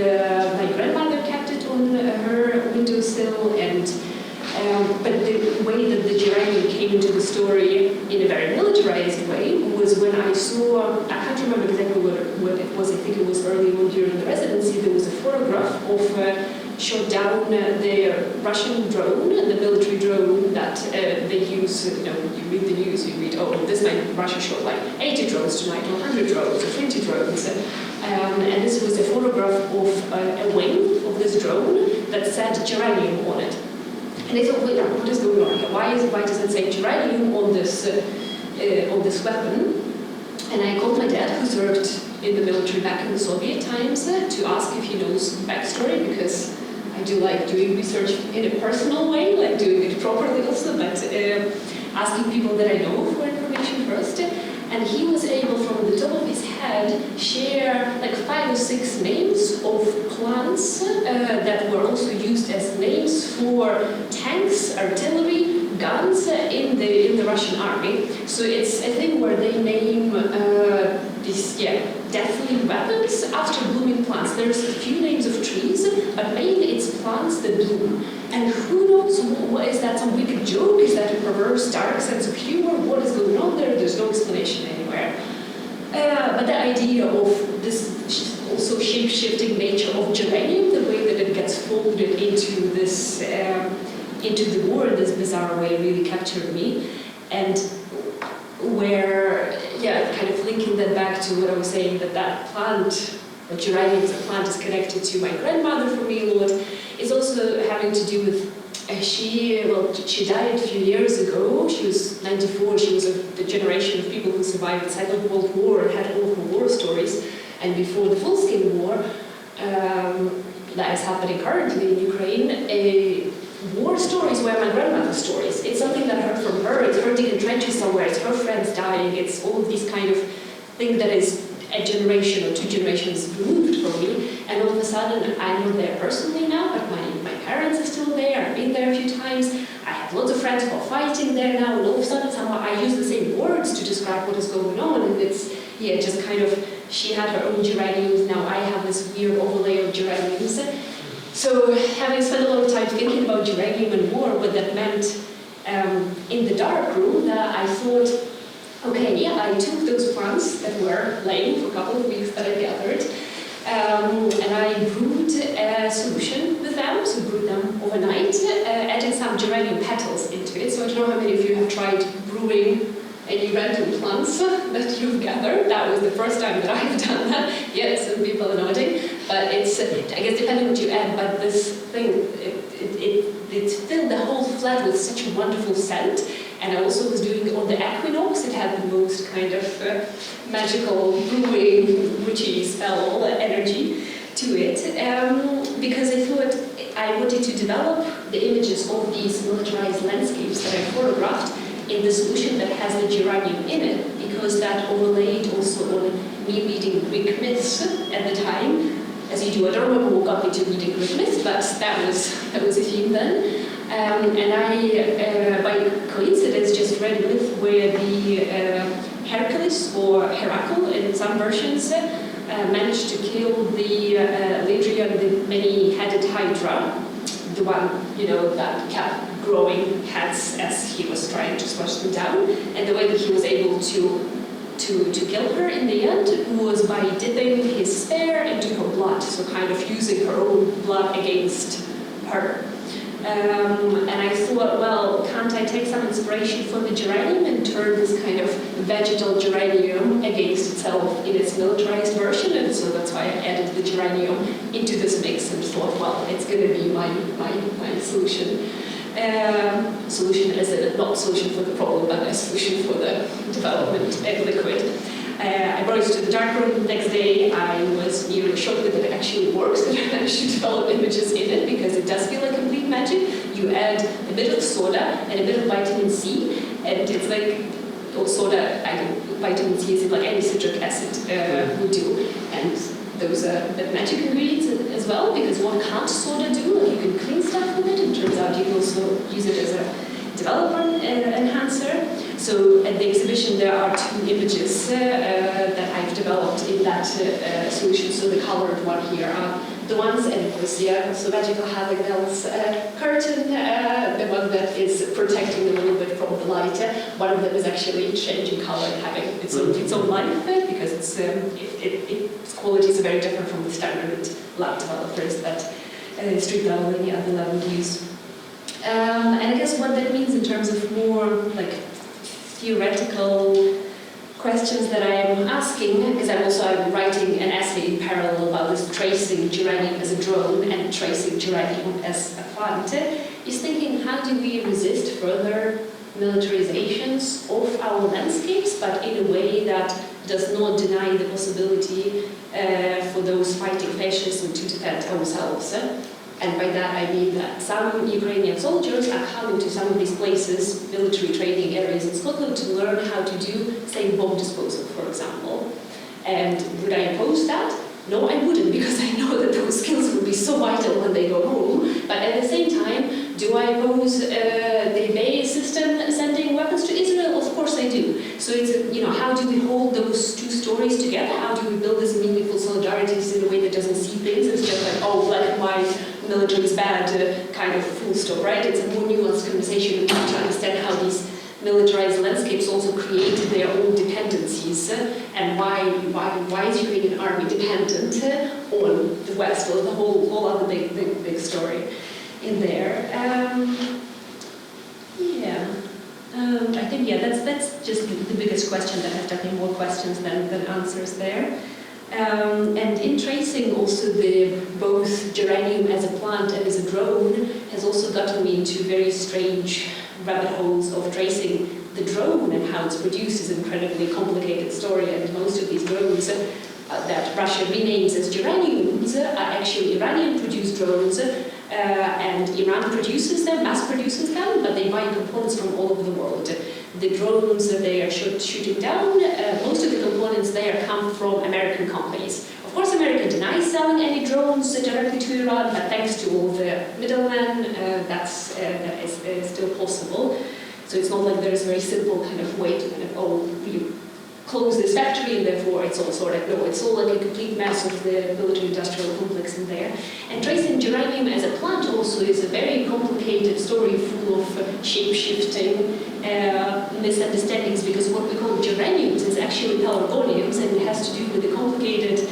my grandmother kept it on her windowsill, and but the way that the geranium came into the story in a very militarized way was when I saw, I can't remember exactly what it was, I think it was early on during the residency, there was a photograph of shot down the Russian drone, the military drone that they use, you read the news, you read, this night Russia shot like 80 drones tonight, or 100 drones, or 20 drones. And this was a photograph of a wing of this drone that said geranium on it. And I thought, wait, what is going on here? Why does it say geranium on this weapon? And I called my dad, who served in the military back in the Soviet times, to ask if he knows backstory, because I do like doing research in a personal way, like doing it properly also, but asking people that I know for information first. And he was able, from the top of his head, share like 5 or 6 names of plants that were also used as names for tanks, artillery, guns in in the Russian army. So it's a thing where they name these deathly weapons after blooming plants. There's a few names of trees, but mainly it's plants that bloom. And who knows, what is that, some wicked joke? Is that a perverse, dark sense of humor? What is going on there? There's no explanation anywhere. But the idea of this also shape-shifting nature of geranium, the way that it gets folded into this, into the war in this bizarre way, really captured me. And where, kind of linking that back to what I was saying, that plant, or geranium as a plant, is connected to my grandmother for me a lot, is also having to do with, she died a few years ago. She was 94, she was of the generation of people who survived the Second World War and had all her war stories. And before the full-scale war that is happening currently in Ukraine, war stories were my grandmother's stories. It's something that I heard from her. It's her digging trenches somewhere. It's her friends dying. It's all of these kind of things that is a generation or two generations removed from me. And all of a sudden, I'm not there personally now, but my parents are still there. I've been there a few times. I have lots of friends who are fighting there now. And all of a sudden, somehow I use the same words to describe what is going on. And it's, just kind of, she had her own geraniums. Now I have this weird overlay of geraniums. So having spent a lot of time thinking about geranium and war, what that meant in the dark room, I thought, okay, I took those plants that were laying for a couple of weeks that I gathered, and I brewed a solution with them, so brewed them overnight, adding some geranium petals into it. So I don't know how many of you have tried brewing any random plants that you've gathered. That was the first time that I've done that. Yes, some people are nodding. But it's, I guess depending what you add, but this thing, it filled the whole flat with such a wonderful scent. And I also was doing it on the equinox. It had the most kind of magical, brewing, witchy spell energy to it. Because I thought I wanted to develop the images of these militarized landscapes that I photographed in the solution that has the geranium in it, because that overlaid also on me reading Greek myths at the time, as you do. I don't remember what got me to reading Greek myths, but that was a theme then. And I, by coincidence, just read a myth where the Hercules or Heracles in some versions managed to kill the Ladrian, the many-headed Hydra, the one that kept growing heads as he was trying to smash them down, and the way that he was able to kill her in the end was by dipping his spear into her blood, so kind of using her own blood against her. And I thought, well, can't I take some inspiration from the geranium and turn this kind of vegetal geranium against itself in its militarized version? And so that's why I added the geranium into this mix and thought, well, it's going to be my solution. Solution as a not solution for the problem, but a solution for the development of liquid. I brought it to the darkroom the next day. I was nearly shocked that it actually works, that I managed to develop images in it, because it does feel like complete magic. You add a bit of soda and a bit of vitamin C, and it's like, soda, vitamin C is like any citric acid would do. And those are the magic ingredients as well, because what can't soda do? Like, you can clean stuff with it, and it turns out you can also use it as a developer enhancer. So at the exhibition there are two images that I've developed in that solution. So the colored one here are the ones, and of course, so magical Havignell's curtain, the one that is protecting a little bit from the light. One of them is actually changing color and having its own life, because its qualities are very different from the standard lab developers that street level and the other level use. And I guess what that means in terms of more like theoretical questions that I'm asking, because I'm writing an essay in parallel about this tracing geranium as a drone and tracing geranium as a plant, is thinking, how do we resist further militarizations of our landscapes, but in a way that does not deny the possibility for those fighting fascism to defend ourselves. And by that I mean that some Ukrainian soldiers are coming to some of these places, military training areas in Scotland, to learn how to do, say, bomb disposal, for example. And would I oppose that? No, I wouldn't, because I know that those skills will be so vital when they go home. But at the same time, do I oppose the BAE system sending weapons it's, you know, how do we hold those two stories together? How do we build this meaningful solidarities in a way that doesn't see things as just like, oh, black and white, military is bad, kind of full stop, right? It's a more nuanced conversation. We need to understand how these militarized landscapes also created their own dependencies, and why is Ukrainian army dependent on the West, or the whole other big story in there. I think that's just the biggest question. That has definitely more questions than answers there. And in tracing also both geranium as a plant and as a drone has also gotten me into very strange rabbit holes of tracing the drone and how it's produced is an incredibly complicated story, and most of these drones that Russia renames as geraniums are actually Iranian-produced drones, and Iran produces them, mass produces them, but they buy components from all over the world. The drones that they are shooting down, most of the components there come from American companies. Of course, America denies selling any drones directly to Iran, but thanks to all the middlemen, that is still possible. So it's not like there is a very simple kind of way to kind of, you close this factory and therefore it's all sort of, no, it's all like a complete mess of the military-industrial complex in there. And tracing geranium as a plant also is a very complicated story full of shape-shifting misunderstandings, because what we call geraniums is actually pelargoniums, and it has to do with the complicated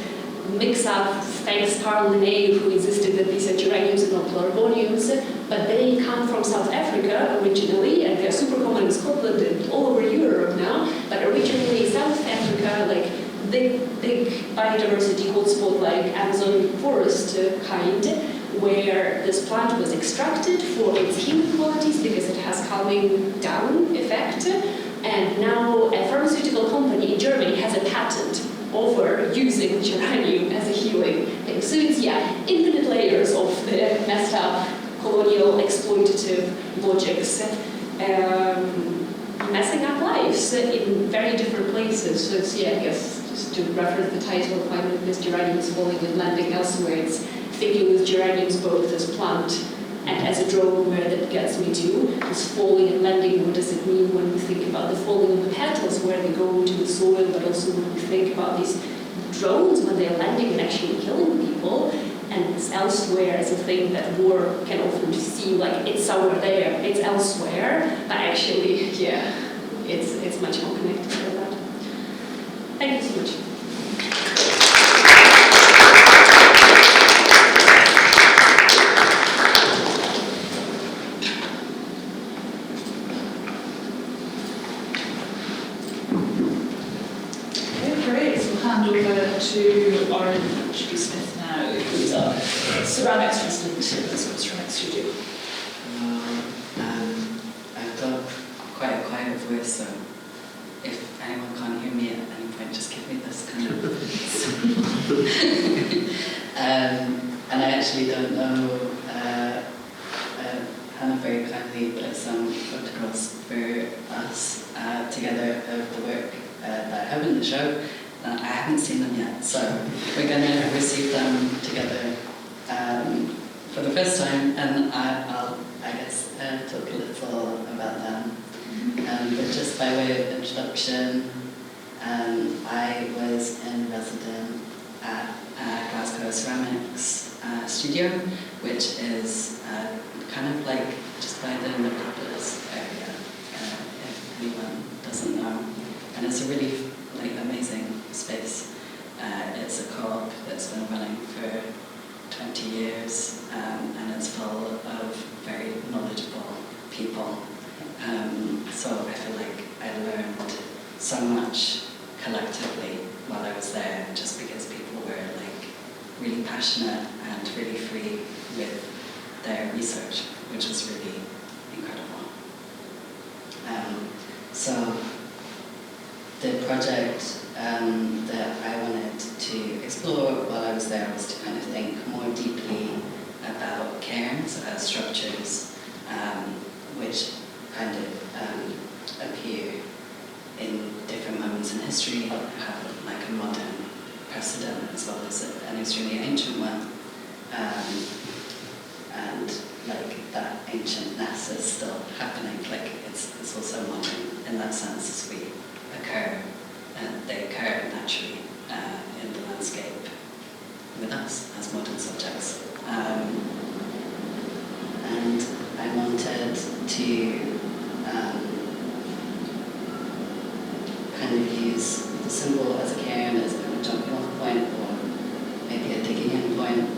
mix-up, thanks Carl Linné, who insisted that these are geraniums and not pelargoniums, but they come from South Africa originally, and they're super common in Scotland and all over Europe now, but originally South Africa, like big biodiversity hotspot like Amazon forest kind, where this plant was extracted for its healing qualities because it has calming down effect, and now a pharmaceutical company in Germany has a patent over using geranium as a healing thing. So it's, infinite layers of the messed up colonial exploitative logics messing up lives in very different places. So it's, I guess, just to reference the title, why this geranium is falling and landing elsewhere, it's thinking with geraniums both as plant and as a drone, where that gets me to this falling and landing. What does it mean when we think about the falling of the petals, where they go into the soil, but also when we think about these drones when they're landing and actually killing people, and it's elsewhere as a thing that war can often seem like it's somewhere there, it's elsewhere, but actually, it's much more connected to that. Thank you so much. Hand over to Oren Shoesmith now, who's our ceramics resident at the ceramics studio. I've got quite a quiet voice, so if anyone can't hear me at any point, just give me this kind of. And I actually don't know. Hannah very kindly put some photographs for us together of the work that I have in the show. I haven't seen them yet, so we're going to receive them together for the first time, and I'll talk a little about them. But just by way of introduction, I was in resident at Glasgow Ceramics Studio, which is kind of like just by the Metropolis area, if anyone doesn't know. And it's a really amazing space. It's a co-op that's been running for 20 years, and it's full of very knowledgeable people. So I feel like I learned so much collectively while I was there, just because people were really passionate and really free with their research, which was really incredible. So the project that I wanted to explore while I was there was to kind of think more deeply about cairns as structures, which kind of appear in different moments in history, have a modern precedent as well as an extremely ancient one, and that ancientness is still happening. It's also modern in that sense as we occur occur, and they occur naturally in the landscape with us as modern subjects. And I wanted to kind of use the symbol as a cairn as a kind of jumping off point, or maybe a digging in point,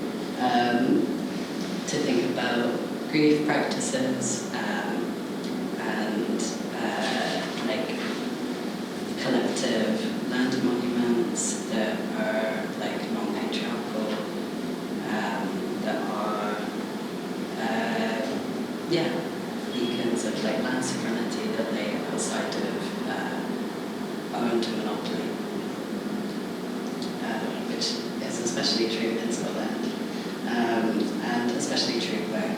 to think about grief practices and like collective land monuments that are like non-patriarchal, that are beacons of like land sovereignty that lay outside of owned monopoly, which is especially true in Scotland, and especially true where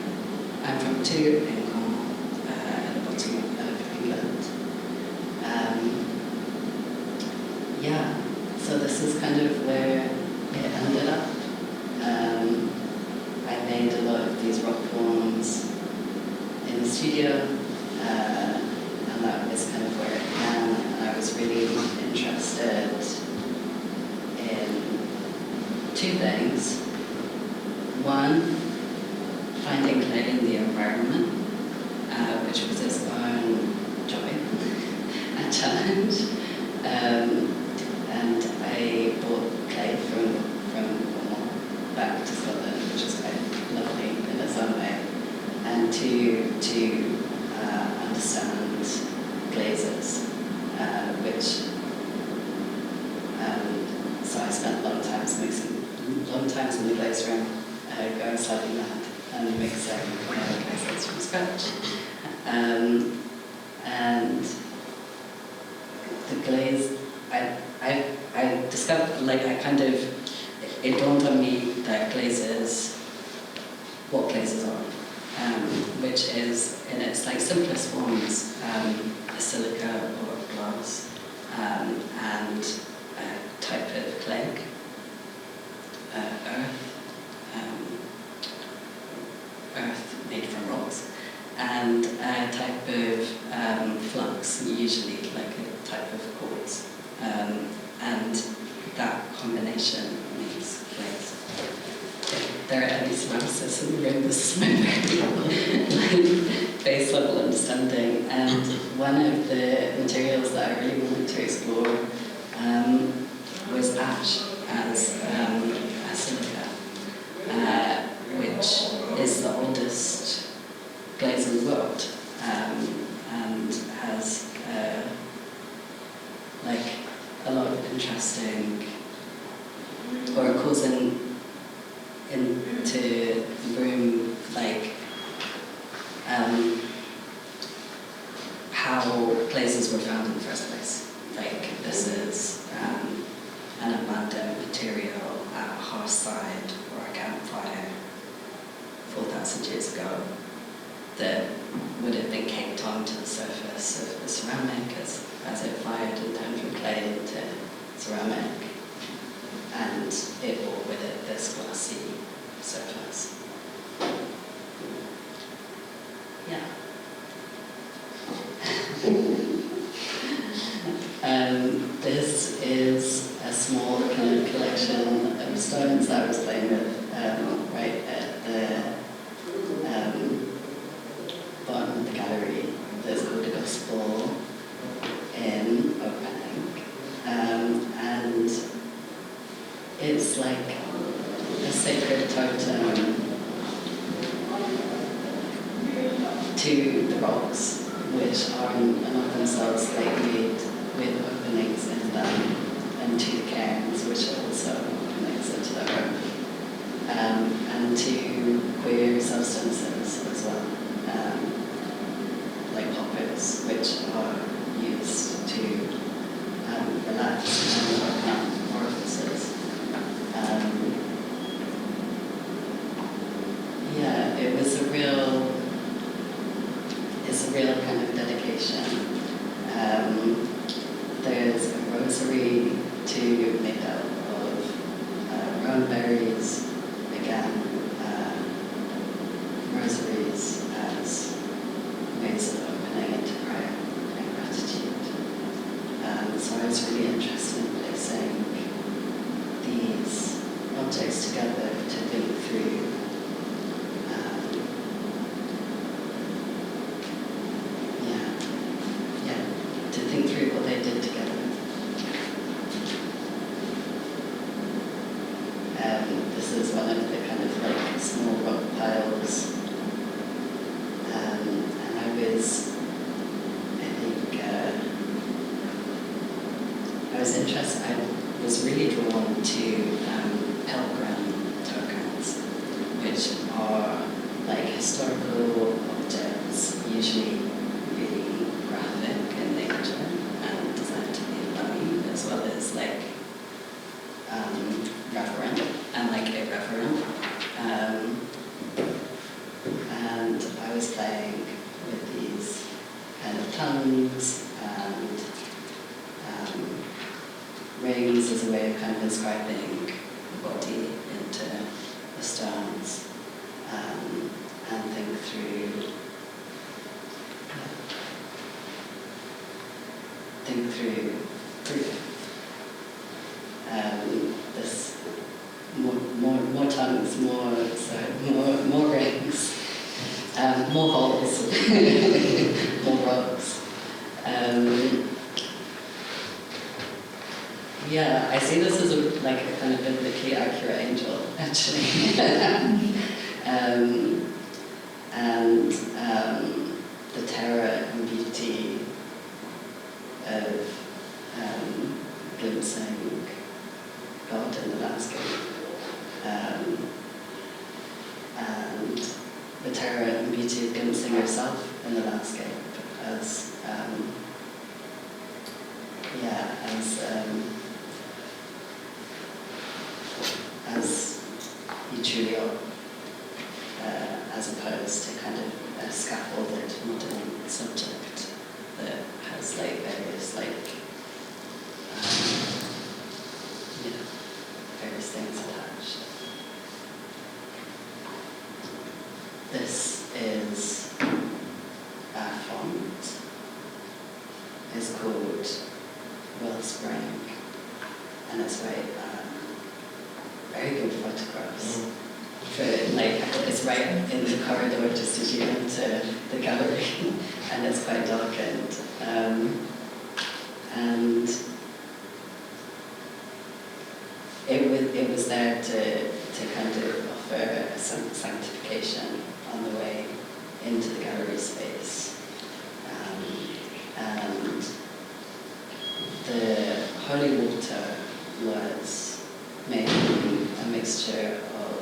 I'm from too, in Cornwall, at the bottom of England. So this is kind of where it ended up. I made a lot of these rock forms in the studio, and that was kind of where it began. And I was really interested in two things. One, finding clay in the environment, which was its own joy and challenge. And I bought clay from Cornwall back to Scotland, which is quite lovely in its own way. And to understand glazes, which so I spent long times in the glaze room, going slightly mad and mixing glazes from scratch. And the glaze, I discovered, like, it dawned on me that glazes, what glazes are, which is, in its like simplest forms, a silica or glass, and a type of clay, earth made from rocks, and a type of flux, usually like a type of quartz, and that combination makes glaze. If there are any synopsis in the room, this is my very base level understanding, and one of the materials that I really wanted to explore was ash as silica, which is the oldest glaze in the world, and has like a lot of interesting, or it calls into the room like how glazes were found in the first place. Like, this is an abandoned material at a hearthside or a campfire 4,000 years ago that would have been caked onto the surface of the ceramic as it fired and turned from clay into ceramic, and it bore with it this glassy surface. Yeah. This is a small kind of collection of stones that I was playing with right at the bottom of the gallery. That's called the Gospel in Opening, and it's like a sacred totem to the rocks, which are and of themselves like made with openings in them, and to the cairns, which are also openings into the earth, and to queer substances as well, like poppers, which are used to relax and open up orifices. It's a real kind of dedication. There's a rosary made out of rowan berries, again, rosaries as ways of opening into prayer and gratitude. So interesting. I was really drawn to pilgrim tokens, which are like historical objects, usually really graphic in nature and designed to be funny, as well as like reverent and like irreverent. And I was playing with these kind of tongues and rings as a way of kind of inscribing the body into the stones, and think through this more tongues, more rings, more holes, more rocks. Yeah, I see this as a kind of biblically accurate angel, actually. And the terror and beauty of glimpsing God in the landscape. And the terror and beauty of glimpsing yourself in the landscape as you truly are, as opposed to kind of a scaffolded modern subject that has various various things attached. This is our font. It's called Wellspring, and it's very good photographs. For, it's right in the corridor just as you enter the gallery, and it's quite darkened. And it was there to kind of offer some sanctification on the way into the gallery space. And the holy water was making a mixture of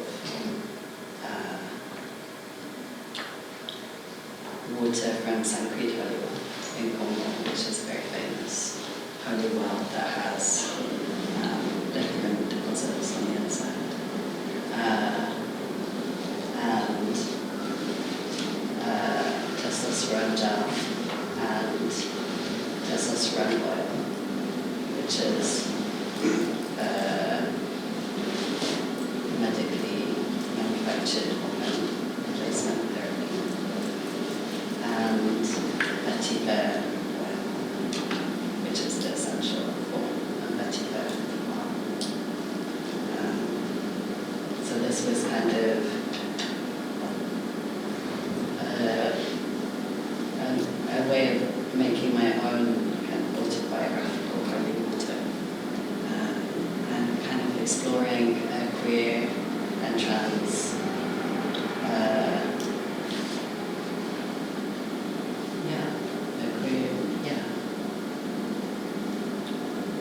water from St. Creed Holy Well in Cornwall, which is a very famous holy well that has lithium deposits on the inside. And testosterone gel and testosterone oil, which is medically manufactured hormone replacement therapy, and vetiver oil, which is the essential form of vetiver oil. So this was kind of a way of making my own kind of autobiographical holy water, and kind of exploring queer and trans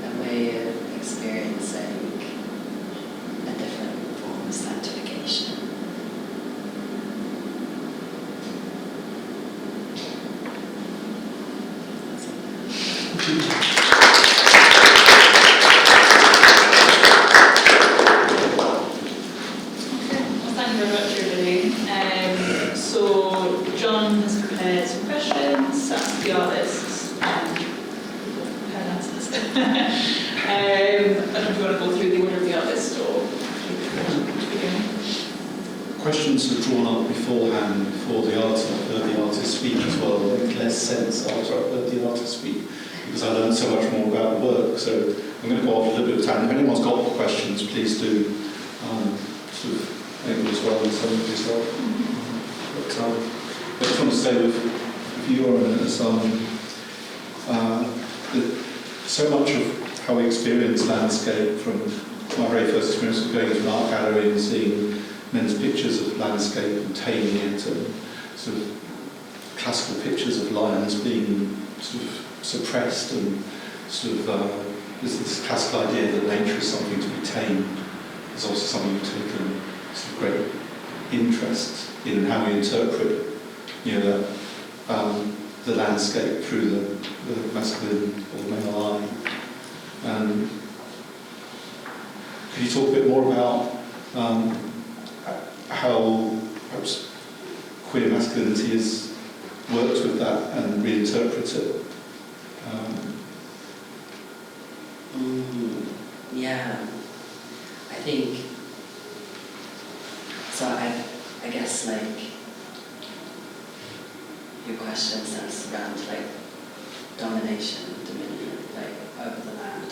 a way of experiencing a different form of sanctification. Thank you very much, everybody. So John has prepared some questions, asked the artists, prepared answers. I don't know if you want to go through the order of the artist or begin. Questions are drawn up beforehand before the artist. I've heard the artist speak as well. It makes less sense after I've heard the artist speak, because I learned so much more about the work. So I'm going to go off a little bit of time. If anyone's got questions, please do sort of able as well and some of yourself. But I just want to say with you, Oren, is that so much of how we experience landscape, from my very first experience of going to an art gallery and seeing men's pictures of landscape and taming it, and sort of classical pictures of lions being sort of suppressed and sort of this classical idea that nature is something to be tamed is also something you've taken some great interest in how we interpret, the landscape through the masculine or male eye. And could you talk a bit more about how perhaps queer masculinity has worked with that and reinterprets it? Yeah, I think so. I guess like your question centers around like domination, dominion, like over the land,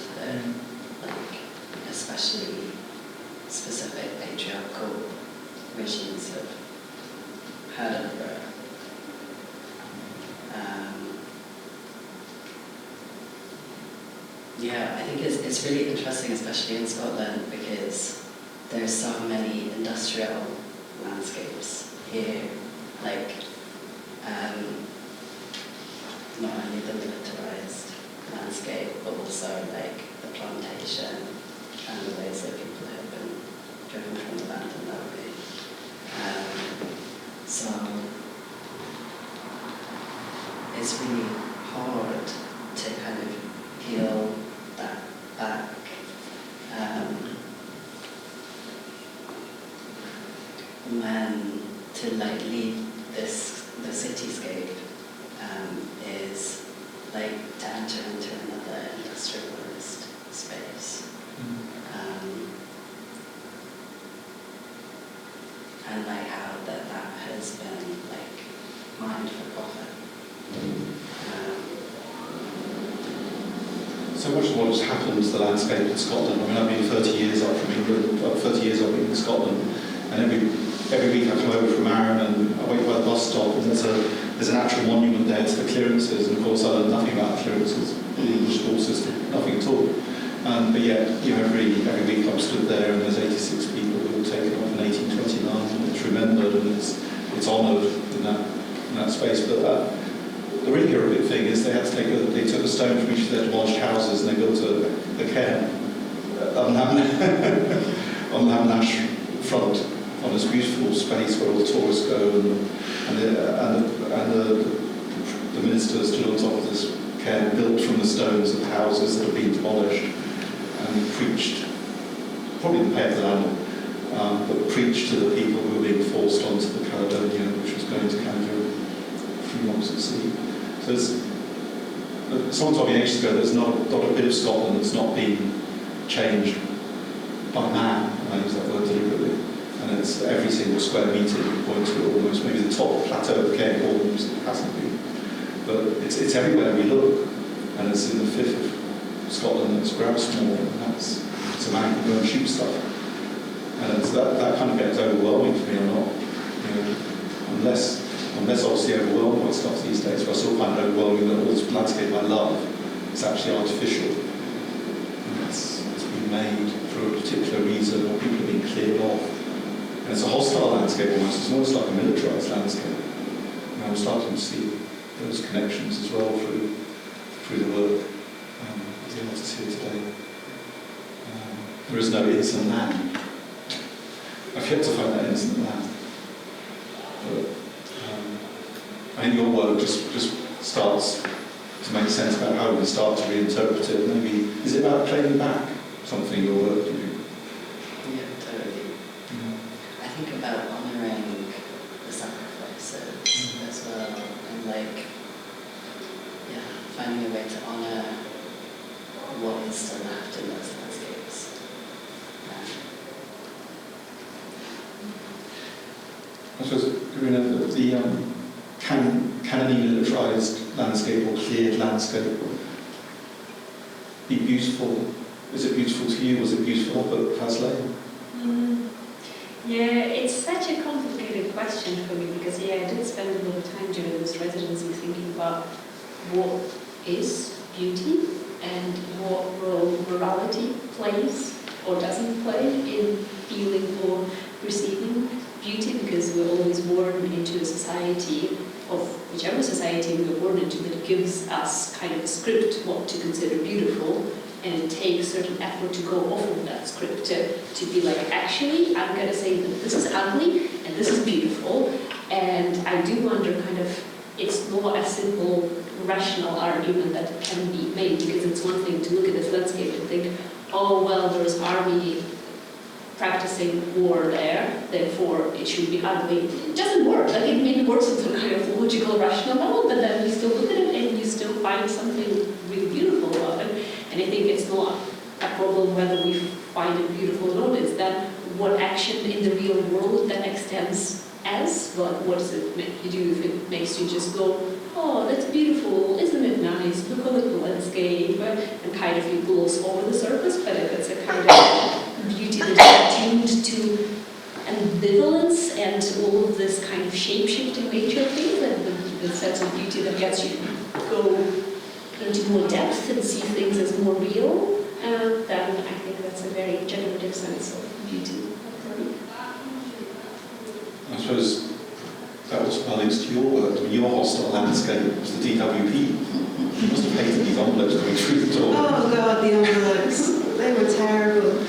like especially specific patriarchal regimes have had over. Yeah, I think it's really interesting, especially in Scotland, because there's so many industrial landscapes here, like not only the militarised landscape, but also like the plantation and the ways that people have been driven from the land in that way. So it's really hard to kind of peel that back. When to like leave the cityscape is like to enter into another industrialist space. And like how that has been like mined for profit. So much of what has happened to the landscape in Scotland. I mean, I've been 30 years up from England, 30 years I've been in Scotland, and every week I come over from Arran and I wait by the bus stop, and there's an actual monument there to the clearances, and of course I learned nothing about clearances in the English school system, nothing at all. But yet, every week I'm stood there and there's 86 people who were taken off in 1829, and it's remembered and it's honoured in that space. But the really horrific thing is they took a stone from each of their demolished houses and they built a cairn on Nash front, on this beautiful space where all the tourists go, and the minister stood on top of this cairn built from the stones of houses that have been demolished, and he preached, probably the pay of the landlord, but preached to the people who were being forced onto the Caledonia, which was going to Canada a few months at sea. So someone told me ages ago there's not a bit of Scotland that's not been changed by man, and I use that word deliberately. And it's every single square metre you point to it almost, maybe the top plateau of Cape Horns hasn't been. But it's everywhere we look, and it's in the fifth of Scotland that's Grousmore, and it's a man who go and shoot stuff. And it's that kind of gets overwhelming for me or not. Unless obviously overwhelmed by stuff these days, but I still find it overwhelming that all this landscape I love is actually artificial. And it's been made for a particular reason, or people have been cleared off. And it's a hostile landscape almost. It's almost like a militarised landscape. And I'm starting to see those connections as well through the work of the artists here today. There is no innocent land. I've yet to find that innocent land. But I think your work just starts to make sense about how we start to reinterpret it. Maybe, is it about claiming back something, your work? Yeah, totally. I think about honouring the sacrifices as well, and finding a way to honour what is still left in those landscapes. I suppose, Iryna, can any militarised landscape or cleared landscape be beautiful? Is it beautiful to you? Was it beautiful up at Faslane? Yeah, it's such a complicated question for me because I did spend a lot of time during this residency thinking about what is beauty and what role morality plays or doesn't play in feeling or perceiving beauty, because we're always born into a society of whichever society we're born into that gives us kind of a script what to consider beautiful, and it takes certain effort to go off of that script to be like, actually, I'm going to say that this is ugly and this is beautiful. And I do wonder kind of, it's not a simple rational argument that can be made, because it's one thing to look at this landscape and think, oh, well, there's army practicing war there, therefore it should be ugly. It doesn't work. Like, it maybe works on some kind of logical, rational level, but then you still look at it and you still find something really beautiful about it. And I think it's not a problem whether we find it beautiful or not, it's then what action in the real world that extends as, well, what does it make you do if it makes you just go, oh, that's beautiful, isn't it nice, look at the landscape, and kind of you gloss over the surface, but if it's a kind of beauty that is attuned to ambivalence and all of this kind of shape-shifting nature of things, and the sense of beauty that gets you to go into more depth and see things as more real, then I think that's a very generative sense of beauty. I suppose that also links to your work. I mean, your hostile landscape was the DWP. You must have hated these envelopes coming through the door. Oh God, the envelopes. They were terrible.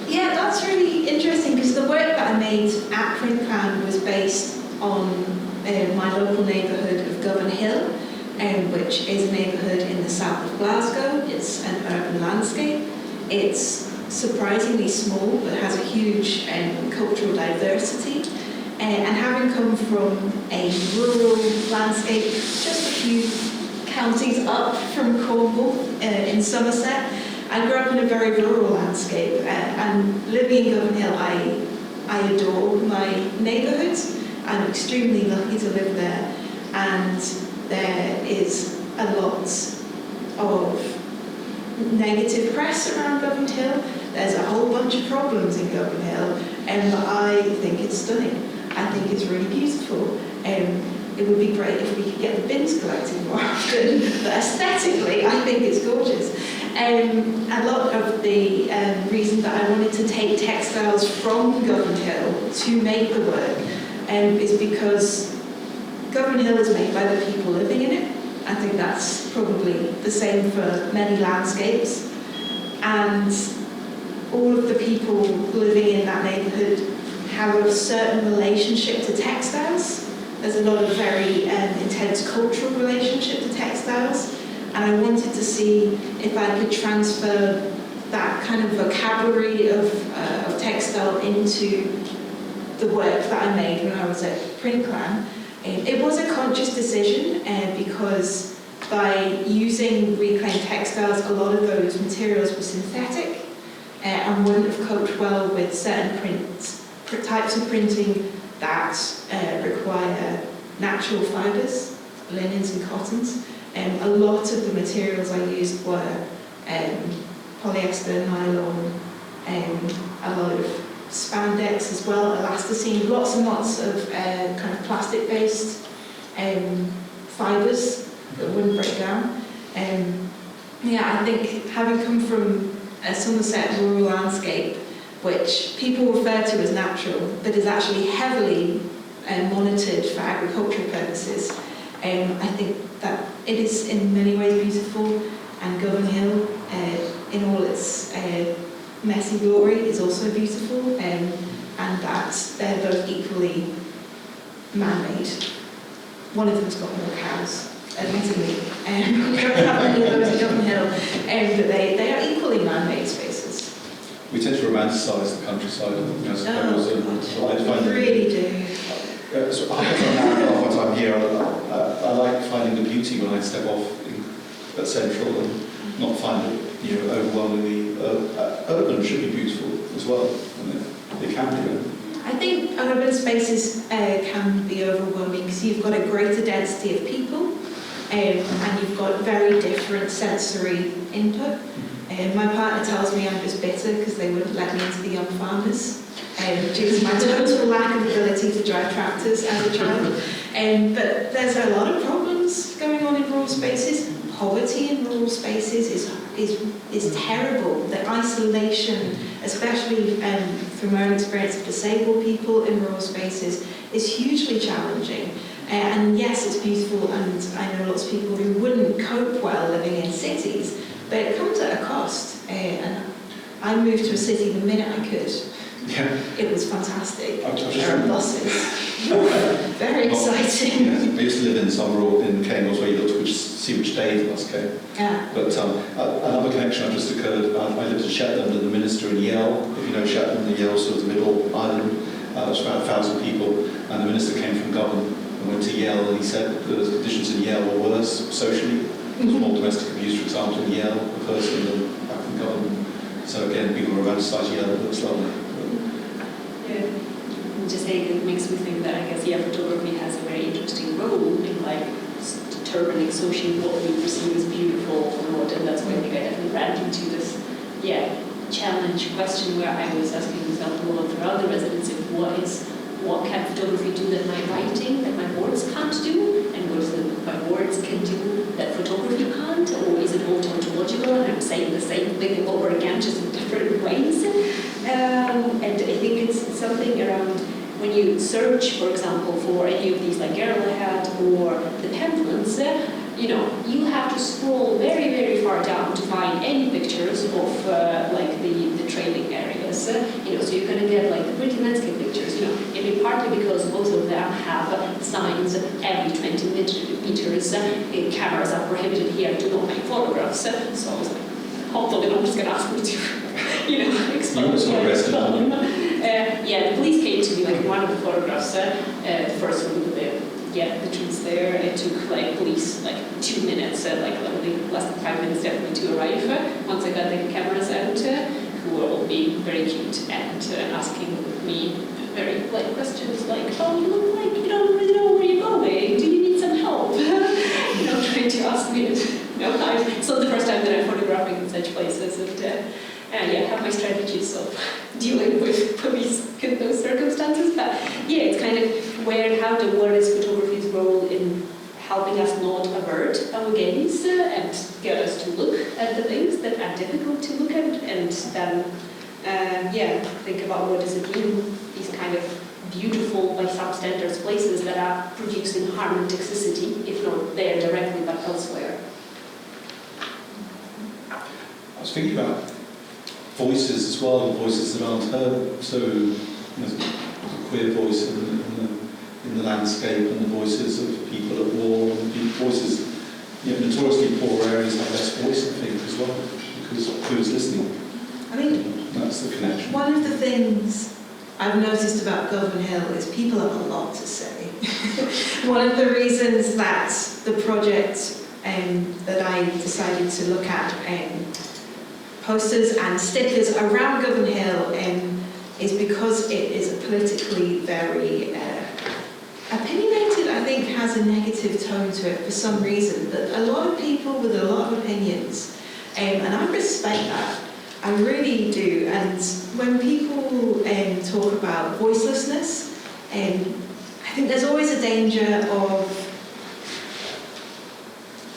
Yeah, that's really interesting, because the work that I made at Printcran was based on my local neighbourhood of Govan Hill, which is a neighbourhood in the south of Glasgow. It's an urban landscape. It's surprisingly small, but has a huge cultural diversity. And having come from a rural landscape, just a few counties up from Cornwall in Somerset, I grew up in a very rural landscape. And living in Govan Hill, I adore my neighbourhood. I'm extremely lucky to live there. And there is a lot of negative press around Govan Hill. There's a whole bunch of problems in Govan Hill, and I think it's stunning. I think it's really beautiful. It would be great if we could get the bins collected more often, but aesthetically, I think it's gorgeous. A lot of the reason that I wanted to take textiles from Govan Hill to make the work is because Govan Hill is made by the people living in it. I think that's probably the same for many landscapes. And all of the people living in that neighbourhood have a certain relationship to textiles. There's a lot of very intense cultural relationship to textiles. And I wanted to see if I could transfer that kind of vocabulary of textile into the work that I made when I was at Printcran. It was a conscious decision because by using reclaimed textiles, a lot of those materials were synthetic and wouldn't have coped well with certain types of printing that require natural fibres, linens and cottons. A lot of the materials I used were polyester, nylon, a lot of spandex as well, elasticine, lots and lots of kind of plastic-based fibres that wouldn't break down. Yeah, I think having come from a Somerset rural landscape, which people refer to as natural, but is actually heavily monitored for agricultural purposes, I think that it is in many ways beautiful, and Govan Hill, in all its messy glory, is also beautiful, and that they're both equally man-made. One of them's got more cows, admittedly. We don't have many of those in Govan Hill, but they are equally man-made spaces. We tend to romanticise the countryside, I suppose. We really do. So I have an hour time here. I like finding the beauty when I step off at Central and not find it, overwhelmingly urban should be beautiful as well. And they can be. I think urban spaces can be overwhelming because you've got a greater density of people and you've got very different sensory input. My partner tells me I'm just bitter because they wouldn't let me into the young farmers due to my total lack of ability to drive tractors as a child. But there's a lot of problems going on in rural spaces. Poverty in rural spaces is terrible. The isolation, especially from my own experience of disabled people in rural spaces, is hugely challenging. And yes, it's beautiful, and I know lots of people who wouldn't cope well living in cities, but it comes at a cost. And I moved to a city the minute I could. Yeah. It was fantastic. There are buses. Very exciting. Yeah, I used to live in Summerall in Cambridge, where you look to see which day the bus came. Yeah. But another connection just occurred. I lived in Shetland, and the minister in Yale, if you know Shetland, the Yale sort of the middle island, there's about 1,000 people, and the minister came from Govan and went to Yale, and he said that the conditions in Yale were worse socially. There was more domestic abuse, for example, in Yale, the person than back in Govan. So again, people romanticize Yale, it looks lovely. Yeah. Just saying, it makes me think that I guess photography has a very interesting role in like determining socially what we perceive as beautiful or not, and that's why I think I definitely ran into this challenge question where I was asking myself a lot throughout the residency, what can photography do that my writing, that my words can't do, and what is it that my words can do that photography can't, or is it all tautological and I'm saying the same thing over again just in different ways? And I think it's something around when you search, for example, for any of these like Girl Ahead or the pamphlets, you have to scroll very, very far down to find any pictures of like the training areas. So you're going to get like the pretty landscape pictures. Maybe partly because both of them have signs every 20 meters. Cameras are prohibited here to not make photographs. So I was like, hopefully no one's going to ask me to, explain. The police came to me like in one of the photographs. The first one with the trees there. It took like police like 2 minutes, like literally less than 5 minutes definitely to arrive. Once I got the cameras out, who were all being very cute and asking me very polite questions like, "Oh, you look like you don't really know where you're going. Do you need some help?" Trying to ask me. It's not the first time that I'm photographing in such places, and have my strategies of dealing with police in those circumstances. But it's kind of how what is photography's role in helping us not avert our gaze and get us to look at the things that are difficult to look at, and then think about what does it mean, these kind of beautiful by some standards places that are producing harm and toxicity, if not there directly but elsewhere. I was thinking about voices as well, voices that aren't heard. So there's a queer voice in the landscape, and the voices of people at war, and voices, notoriously poor areas have less voice, I think, as well, because who's listening? I mean, that's the connection. One of the things I've noticed about Govan Hill is people have a lot to say. One of the reasons that the project that I decided to look at posters and stickers around Govan Hill is because it is politically very opinionated. I think has a negative tone to it for some reason, but a lot of people with a lot of opinions, and I respect that. I really do. And when people talk about voicelessness, I think there's always a danger of,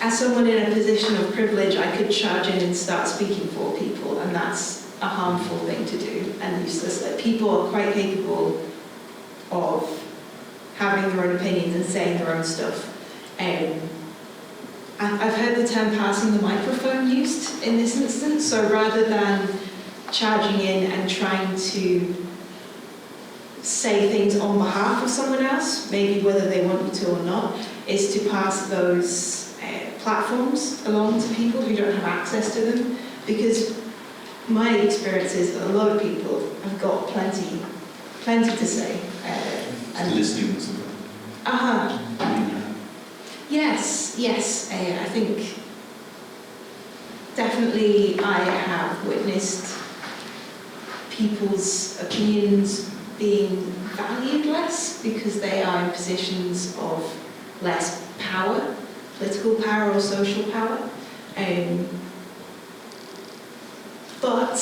as someone in a position of privilege, I could charge in and start speaking for people, and that's a harmful thing to do and useless. Like, people are quite capable of having their own opinions and saying their own stuff. I've heard the term passing the microphone used in this instance, so rather than charging in and trying to say things on behalf of someone else, maybe whether they want you to or not, is to pass those platforms along to people who don't have access to them, because my experience is that a lot of people have got plenty to say. And listening. Yes. I think definitely I have witnessed people's opinions being valued less because they are in positions of less power, political power or social power. But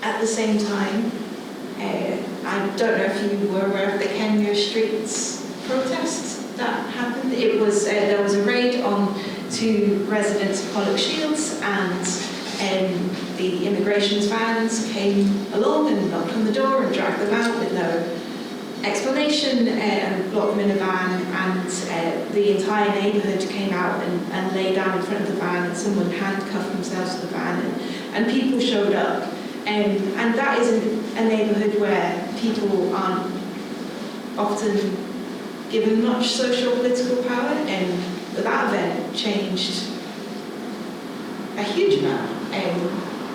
at the same time, I don't know if you were aware of the Kenya Streets protest that happened. It was there was a raid on 2 residents of Pollock Shields, and the immigration's vans came along and knocked on the door and dragged them out with no explanation and blocked them in a van, and the entire neighbourhood came out and lay down in front of the van, and someone handcuffed themselves to the van, and people showed up. And that is a neighbourhood where people aren't often given much social political power, but that event changed a huge amount.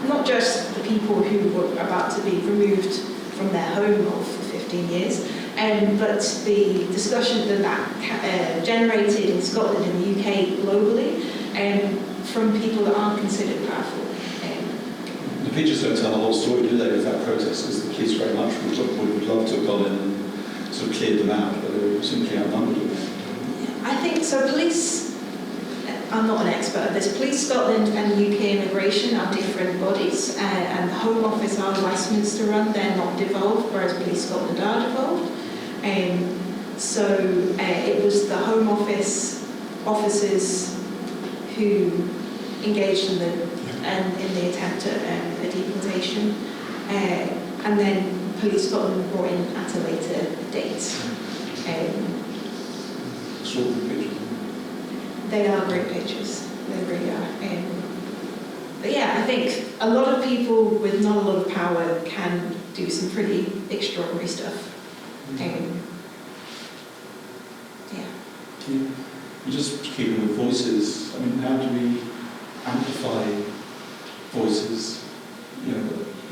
Not just the people who were about to be removed from their home for 15 years, but the discussion that generated in Scotland and the UK globally from people that aren't considered powerful. The pictures don't tell the whole story, do they, of that protest? Because the police very much would love to have gone in and sort of cleared them out, but they were simply outnumbered. I think so. Police, I'm not an expert at this. Police Scotland and UK Immigration are different bodies, and the Home Office are Westminster run. They're not devolved, whereas Police Scotland are devolved. So it was the Home Office officers who engaged in the attempt at a deportation, and then Police Scotland were brought in at a later date. Extraordinary pictures. They are great pictures, they really are. But yeah, I think a lot of people with not a lot of power can do some pretty extraordinary stuff. Yeah. Just keeping with voices, I mean, how do we amplify voices? You know,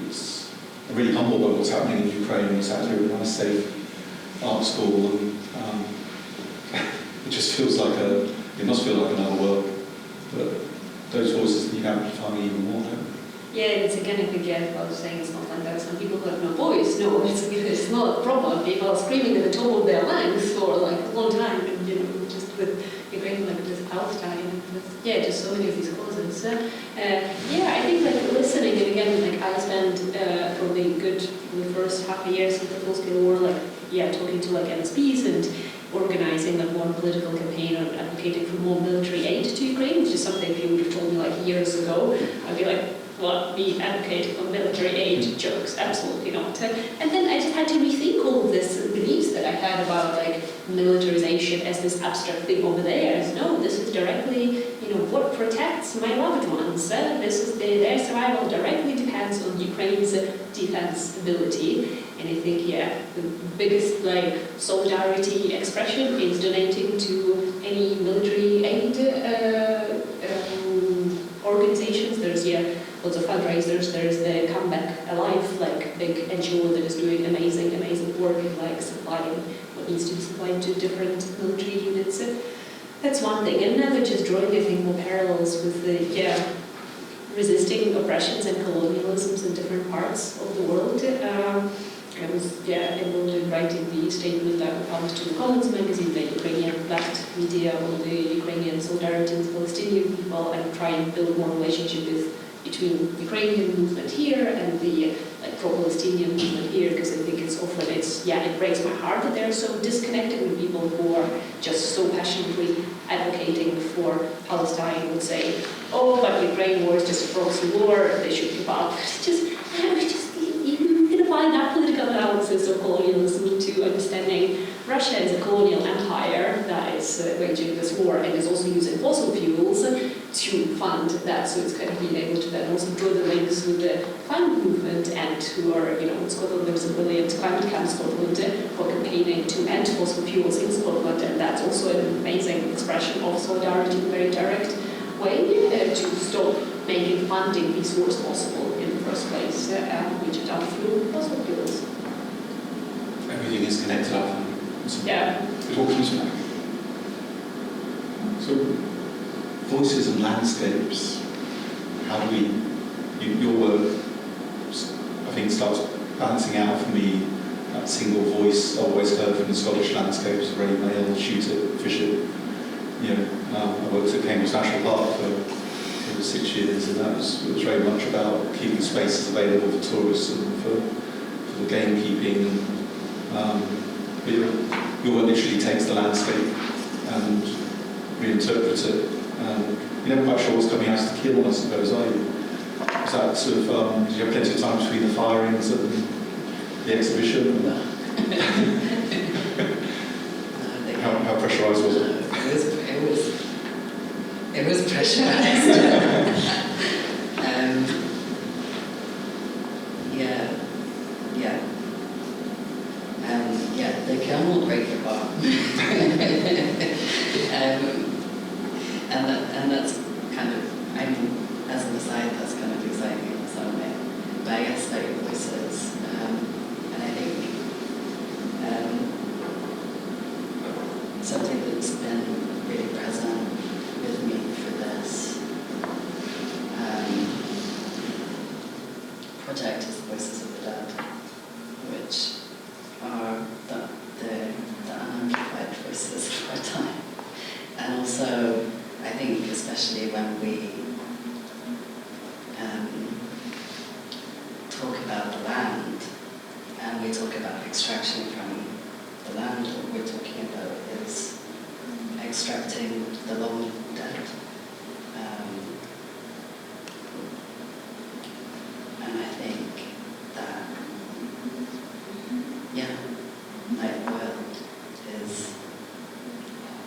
it's I'm really humbled by what's happening in Ukraine. We sat here in a nice, safe art school, and it just feels like it must feel like another world. But those voices need amplifying even more, don't they? Yeah, it's again, I think, I was saying it's not like that. Some people have no voice. No, it's not a problem. People are screaming at the top of their lungs for like a long time, and just with Ukraine, like with Palestine, and just so many of these causes. I think like listening, and again, like I spent probably the first half a year since the full-scale war, talking to like MSPs and organising like one political campaign on advocating for more military aid to Ukraine, which is something if you would have told me like years ago, I'd be like, what, be advocating for military aid? Jokes, absolutely not. And then I just had to rethink all of this beliefs that I had about like militarization as this abstract thing over there. As no, this is directly, what protects my loved ones. This is their survival directly depends on Ukraine's defense ability. And I think, the biggest like solidarity expression is donating to any military aid organizations. There's lots of fundraisers. There's the Comeback Alive, like big NGO that is doing amazing work in like supplying what needs to be supplied to different military units. That's one thing. And another, just drawing, I think, more parallels with the resisting oppressions and colonialisms in different parts of the world. I was involved in writing the statement that we published to the Commons magazine, the Ukrainian-backed media on the Ukrainian solidarity with Palestinian people, and try and build more relationship between Ukrainian movement here and the pro-Palestinian movement here, because I think it breaks my heart that they're so disconnected with people who are just so passionately advocating for Palestine would say, oh, but Ukraine war is just a proxy war, they should give up. You can apply that political analysis of colonialism to understanding Russia as a colonial empire that is waging this war and is also using fossil fuels to fund that. So it's kind of being able to then also draw the links with the climate movement and who are, in Scotland there's a brilliant climate camp Scotland for campaigning to end fossil fuels in Scotland, and that's also an amazing expression of solidarity in a very direct way to stop making funding these wars possible in the first place, which are done through fossil fuels. Everything is connected up. Yeah. It all comes back. So, voices and landscapes, how do we, your work, I think, starts balancing out for me that single voice I've always heard from the Scottish landscapes, very male, shoot it, fish it. I worked at Cambridge National Park for 6 years, and it was very much about keeping spaces available for tourists and for the gamekeeping. Your work literally takes the landscape and reinterprets it. You're never quite sure what's coming out of the kiln, I suppose, are you? Is that sort of, did you have plenty of time between the firings and the exhibition? How pressurised was it? It was pressurised. Yeah, the kiln will break your heart. And that's kind of, I mean, as an aside, that's kind of exciting in some way. But I guess like voices, and I think something that's been really present with me for this project is Voices of the Dead, which are the unamplified voices of our time. And also, I think especially when we talk about the land, and we talk about extraction from the land, what we're talking about is extracting the long dead. And I think that, yeah, my world is,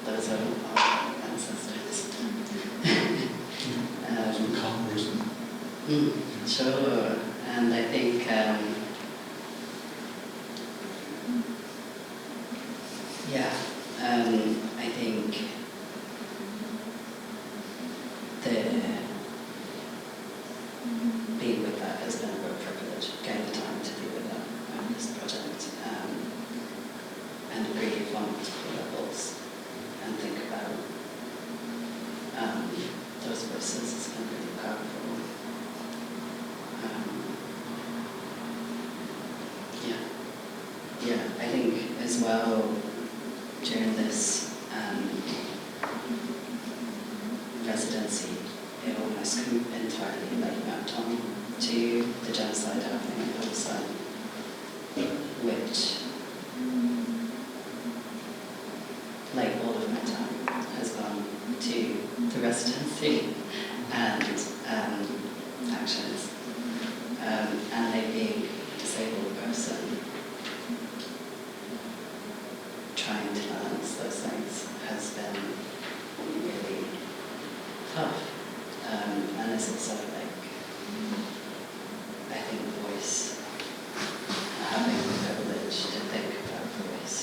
those are our ancestors. Sure, and I think I think being with that has been a real privilege, getting the time to be with that on this project, and agree on multiple levels, and think about those voices has been really powerful. I think as well during this residency, it almost entirely mapped on to the genocide happening in Palestine, which, like all of my time, has gone to the residency and actions. And like being a disabled person, trying to balance those things has been really tough. And it's also I think voice, having the privilege to think about voice,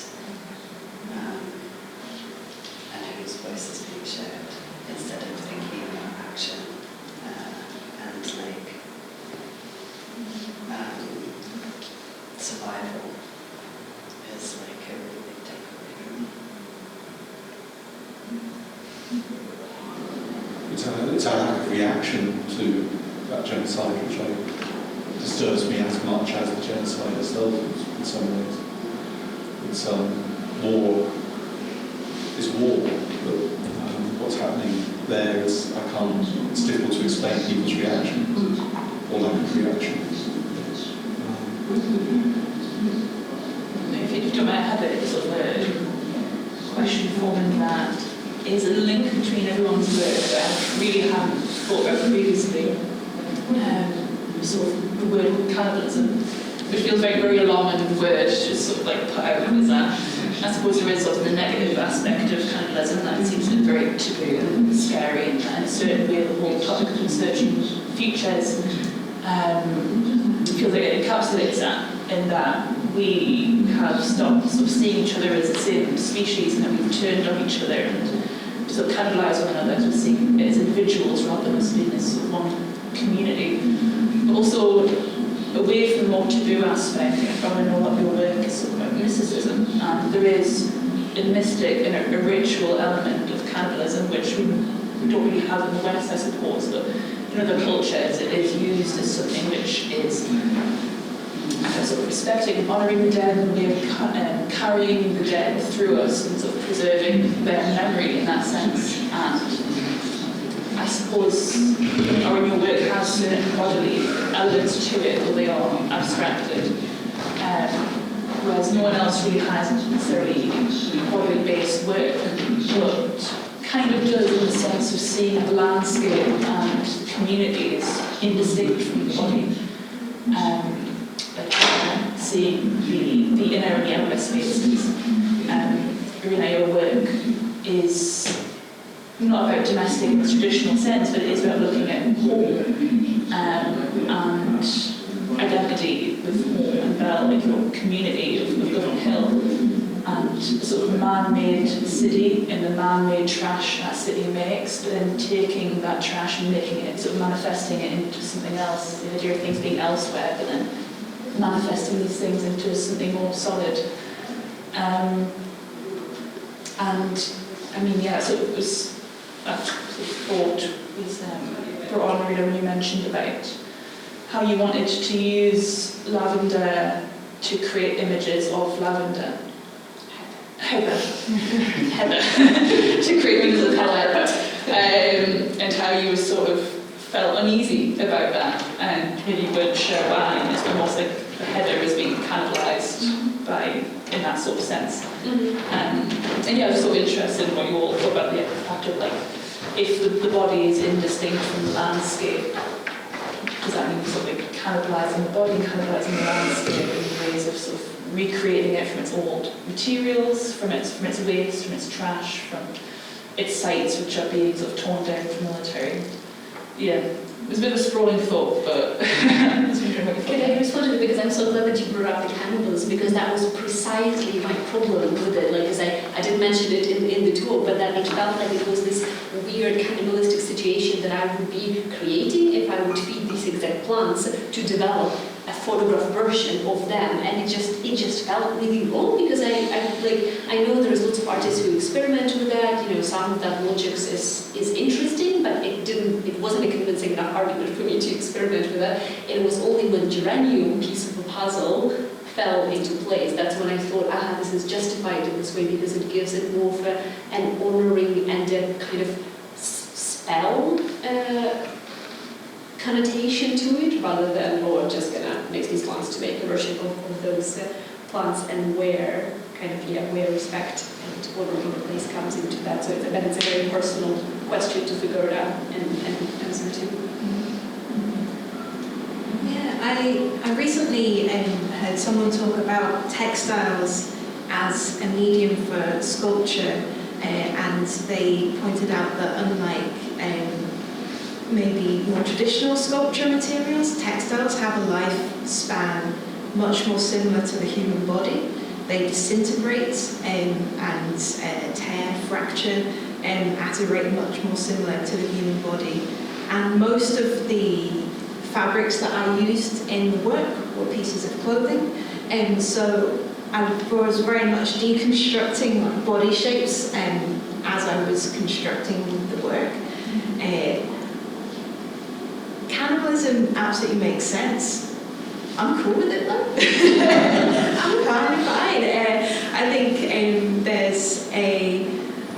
and whose voice is being shared, instead of thinking about action, and survival is a really big takeaway for me. It's our lack of reaction to that genocide which disturbs me as much as the genocide itself in some ways. It's war. It's war, but what's happening there is it's difficult to explain people's reaction or lack of reaction. If you don't mind, I had a sort of a question forming that is a link between everyone's work that I really haven't thought about previously. Sort of the word cannibalism, which feels very, very alarming word to sort of put out, is that I suppose there is sort of a negative aspect of cannibalism that seems to be very taboo and scary, and in a certain way the whole topic of researching futures feels like it encapsulates that, in that we have stopped sort of seeing each other as the same species, and that we've turned on each other and sort of cannibalise one another, to see it as individuals rather than as being this sort of one community. But also away from the more taboo aspect, I know that your work is sort of about mysticism, and there is a mystic and a ritual element of cannibalism which we don't really have in the West, I suppose, but in other cultures it is used as something which is sort of respecting and honouring the dead, and a way of carrying the dead through us and sort of preserving their memory in that sense. And I suppose our new work has certain bodily elements to it, though they are abstracted. Whereas no one else really has necessarily bodily-based work, but kind of does in the sense of seeing the landscape and communities indistinct from the body. seeing the inner and the outer spaces. Iryna, your work is not about domestic in the traditional sense, but it is about looking at home and identity with home and Bel, like your community of Governor Hill, and the sort of man-made city and the man-made trash that city makes, but then taking that trash and making it, sort of manifesting it into something else, the idea of things being elsewhere, but then manifesting these things into something more solid. And I mean, yeah, so it was, that sort of thought was brought on when you mentioned about how you wanted to use lavender to create images of lavender. Heather. To create images of heather. And how you sort of felt uneasy about that, and really weren't sure why, and it's almost like the heather is being cannibalised by, in that sort of sense. And yeah, I was sort of interested in what you all thought about the fact of, like, if the body is indistinct from the landscape, does that mean sort of like cannibalising the body, cannibalising the landscape in ways of sort of recreating it from its old materials, from its waste, from its trash, from its sites which are being sort of torn down for military? Yeah, it was a bit of a sprawling thought, but I was wondering what you thought. Can I respond to it, because I'm so glad that you brought up the cannibals, because that was precisely my problem with it. Like, because I did mention it in the talk, but that it felt like it was this weird cannibalistic situation that I would be creating if I would feed these exact plants to develop a photograph version of them, and it just felt really wrong, because I know there's lots of artists who experiment with that. You know, some of that logic is interesting, but it wasn't a convincing enough argument for me to experiment with that. And it was only when geranium piece of a puzzle fell into place that's when I thought, this is justified in this way, because it gives it more of an honouring and a kind of spell connotation to it, rather than, just gonna make these plants to make a version of those plants, and where respect and honor of the place comes into that. So it's a very personal question to figure it out and answer to. Yeah, I recently heard someone talk about textiles as a medium for sculpture, and they pointed out that unlike maybe more traditional sculpture materials, textiles have a lifespan much more similar to the human body. They disintegrate and tear, fracture at a rate much more similar to the human body. And most of the fabrics that I used in the work were pieces of clothing. And so I was very much deconstructing body shapes as I was constructing the work. Cannibalism absolutely makes sense. I'm cool with it though. I'm kind of fine. I think there's a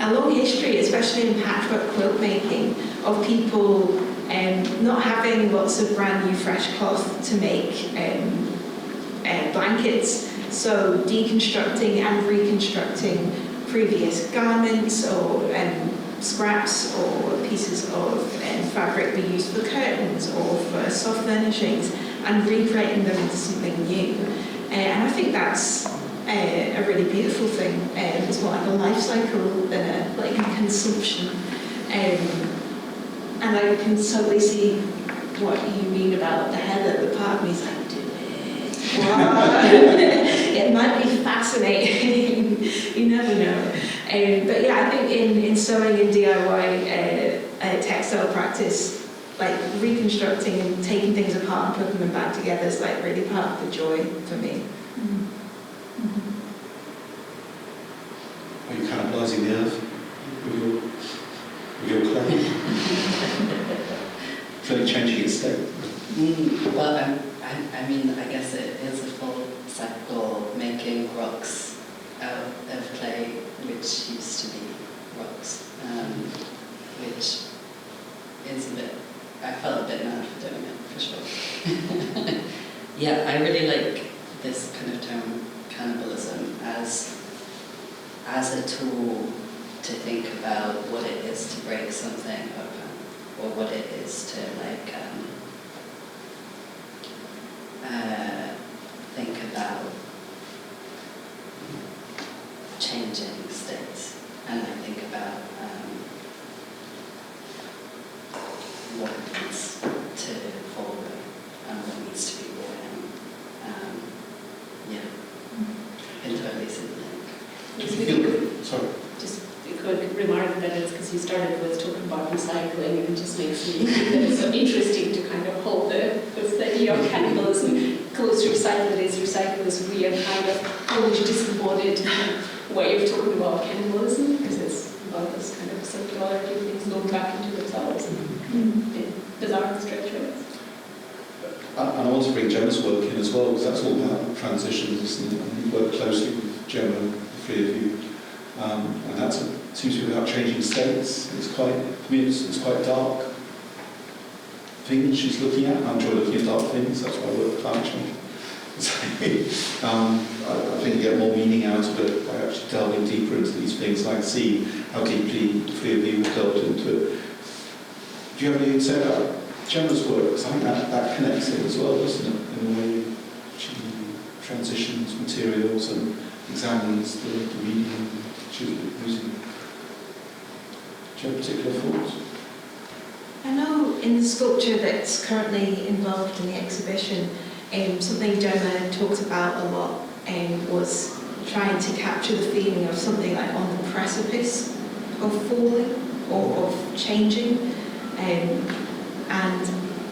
long history, especially in patchwork quilt making, of people not having lots of brand new fresh cloth to make blankets. So deconstructing and reconstructing previous garments or scraps or pieces of fabric we used for curtains or for soft furnishings, and recreating them into something new. And I think that's a really beautiful thing. It's more like a life cycle than like a consumption. And I can totally see what you mean about the heather. The part of me is like, do it. Wow. It might be fascinating. You never know. But yeah, I think in sewing and DIY textile practice, like reconstructing and taking things apart and putting them back together is like really part of the joy for me. Are you cannibalising the earth with your clay? It's only changing its state. Well, I mean, I guess it is a full cycle, making rocks out of clay, which used to be rocks, which is a bit, I felt a bit mad for doing it, for sure. Yeah, I really like this kind of term, cannibalism, as a tool to think about what it is to break something open, or what it is to think about what needs to follow and what needs to be brought in. Yeah, entirely synthetic. It's really good. Sorry. Just a quick remark that it's because you started with talking about recycling, and it just makes me think that it's so interesting to kind of hold this idea of cannibalism close to recycle is weird kind of Polish disembodied way of talking about cannibalism, because it's about this kind of circularity, things going back into themselves in bizarre stretch ways. And I want to bring Gemma's work in as well, because that's all about transitions, isn't it? And you work closely with Jemma, the three of you, and that seems to be about changing states. It's quite, for me, it's quite dark things she's looking at. I enjoy looking at dark things, that's why I work with climate change. So, I think you get more meaning out of it by actually delving deeper into these things. I can see how deeply the three of you have delved into it. Do you have anything to say about Gemma's work? Because I think that connects it as well, doesn't it? In the way she transitions materials and examines the medium she's using. Do you have particular thoughts? I know in the sculpture that's currently involved in the exhibition, something Jemma talked about a lot was trying to capture the feeling of something like on the precipice of falling or of changing. And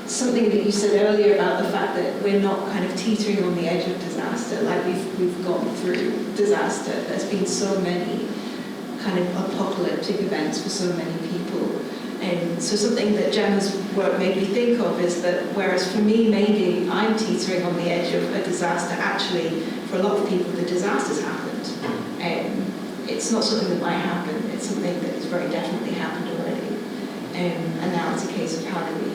something that you said earlier about the fact that we're not kind of teetering on the edge of disaster, like we've gone through disaster. There's been so many kind of apocalyptic events for so many people. So something that Gemma's work made me think of is that whereas for me maybe I'm teetering on the edge of a disaster, actually for a lot of people the disaster's happened. It's not something that might happen, it's something that has very definitely happened already. And now it's a case of how do we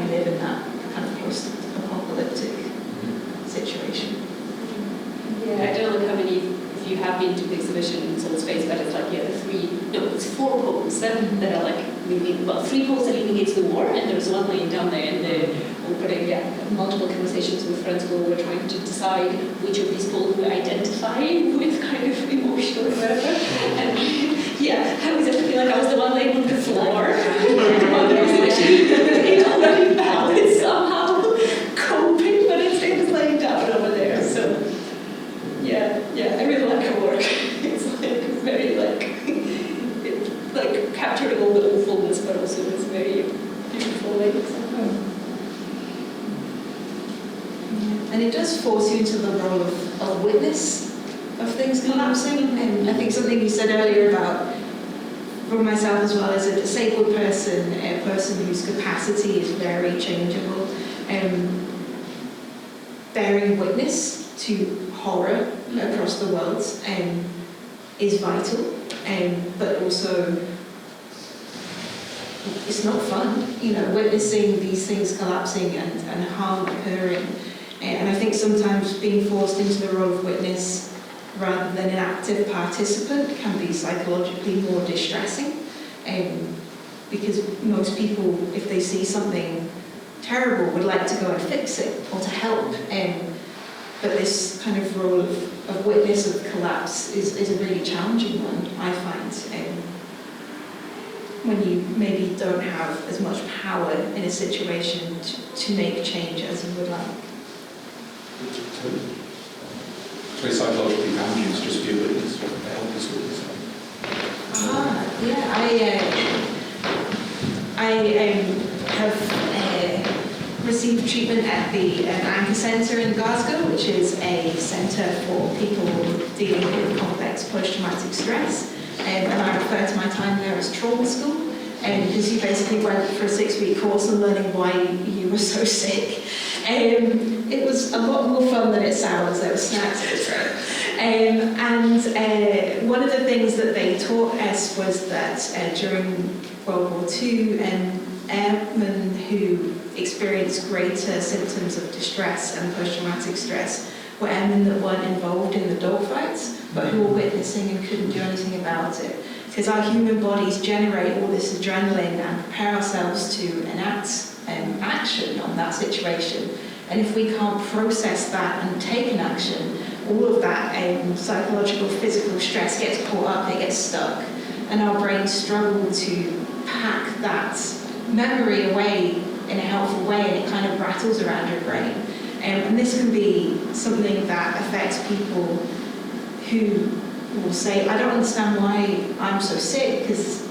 live in that kind of post-apocalyptic situation. Yeah, I don't know how many if you have been to the exhibition in Saltspace, but it's like it's 4 poles that are like leaning, well, 3 poles that lean against the wall, and there's one laying down there in the opening. Yeah, multiple conversations with friends where we're trying to decide which of these poles we identify with kind of emotional or whatever. And yeah, I was definitely like I was the one laying on the floor. The one exhibition it already balanced somehow coping, but it was laying down over there. So yeah, I really like her work. It's like very like capturing all the awfulness, but also it's very beautiful way somehow. And it does force you into the role of witness of things collapsing. And I think something you said earlier about, for myself as well as a disabled person, a person whose capacity is very changeable, bearing witness to horror across the world is vital, but also it's not fun, witnessing these things collapsing and harm occurring. And I think sometimes being forced into the role of witness rather than an active participant can be psychologically more distressing, because most people, if they see something terrible, would like to go and fix it or to help. But this kind of role of witness of collapse is a really challenging one, I find, when you maybe don't have as much power in a situation to make change as you would like. It's very psychologically damaging to just be a witness, or a helpless witness. I have received treatment at the Anchor Centre in Glasgow, which is a centre for people dealing with complex post-traumatic stress. And I refer to my time there as trauma school, because you basically went for a 6-week course on learning why you were so sick. It was a lot more fun than it sounds. There were snacks, etc. And one of the things that they taught us was that during World War II, airmen who experienced greater symptoms of distress and post-traumatic stress were airmen that weren't involved in the dogfights, but who were witnessing and couldn't do anything about it. Because our human bodies generate all this adrenaline and prepare ourselves to enact action on that situation. And if we can't process that and take an action, all of that psychological, physical stress gets caught up, it gets stuck, and our brains struggle to pack that memory away in a helpful way, and it kind of rattles around your brain. And this can be something that affects people who will say, I don't understand why I'm so sick, because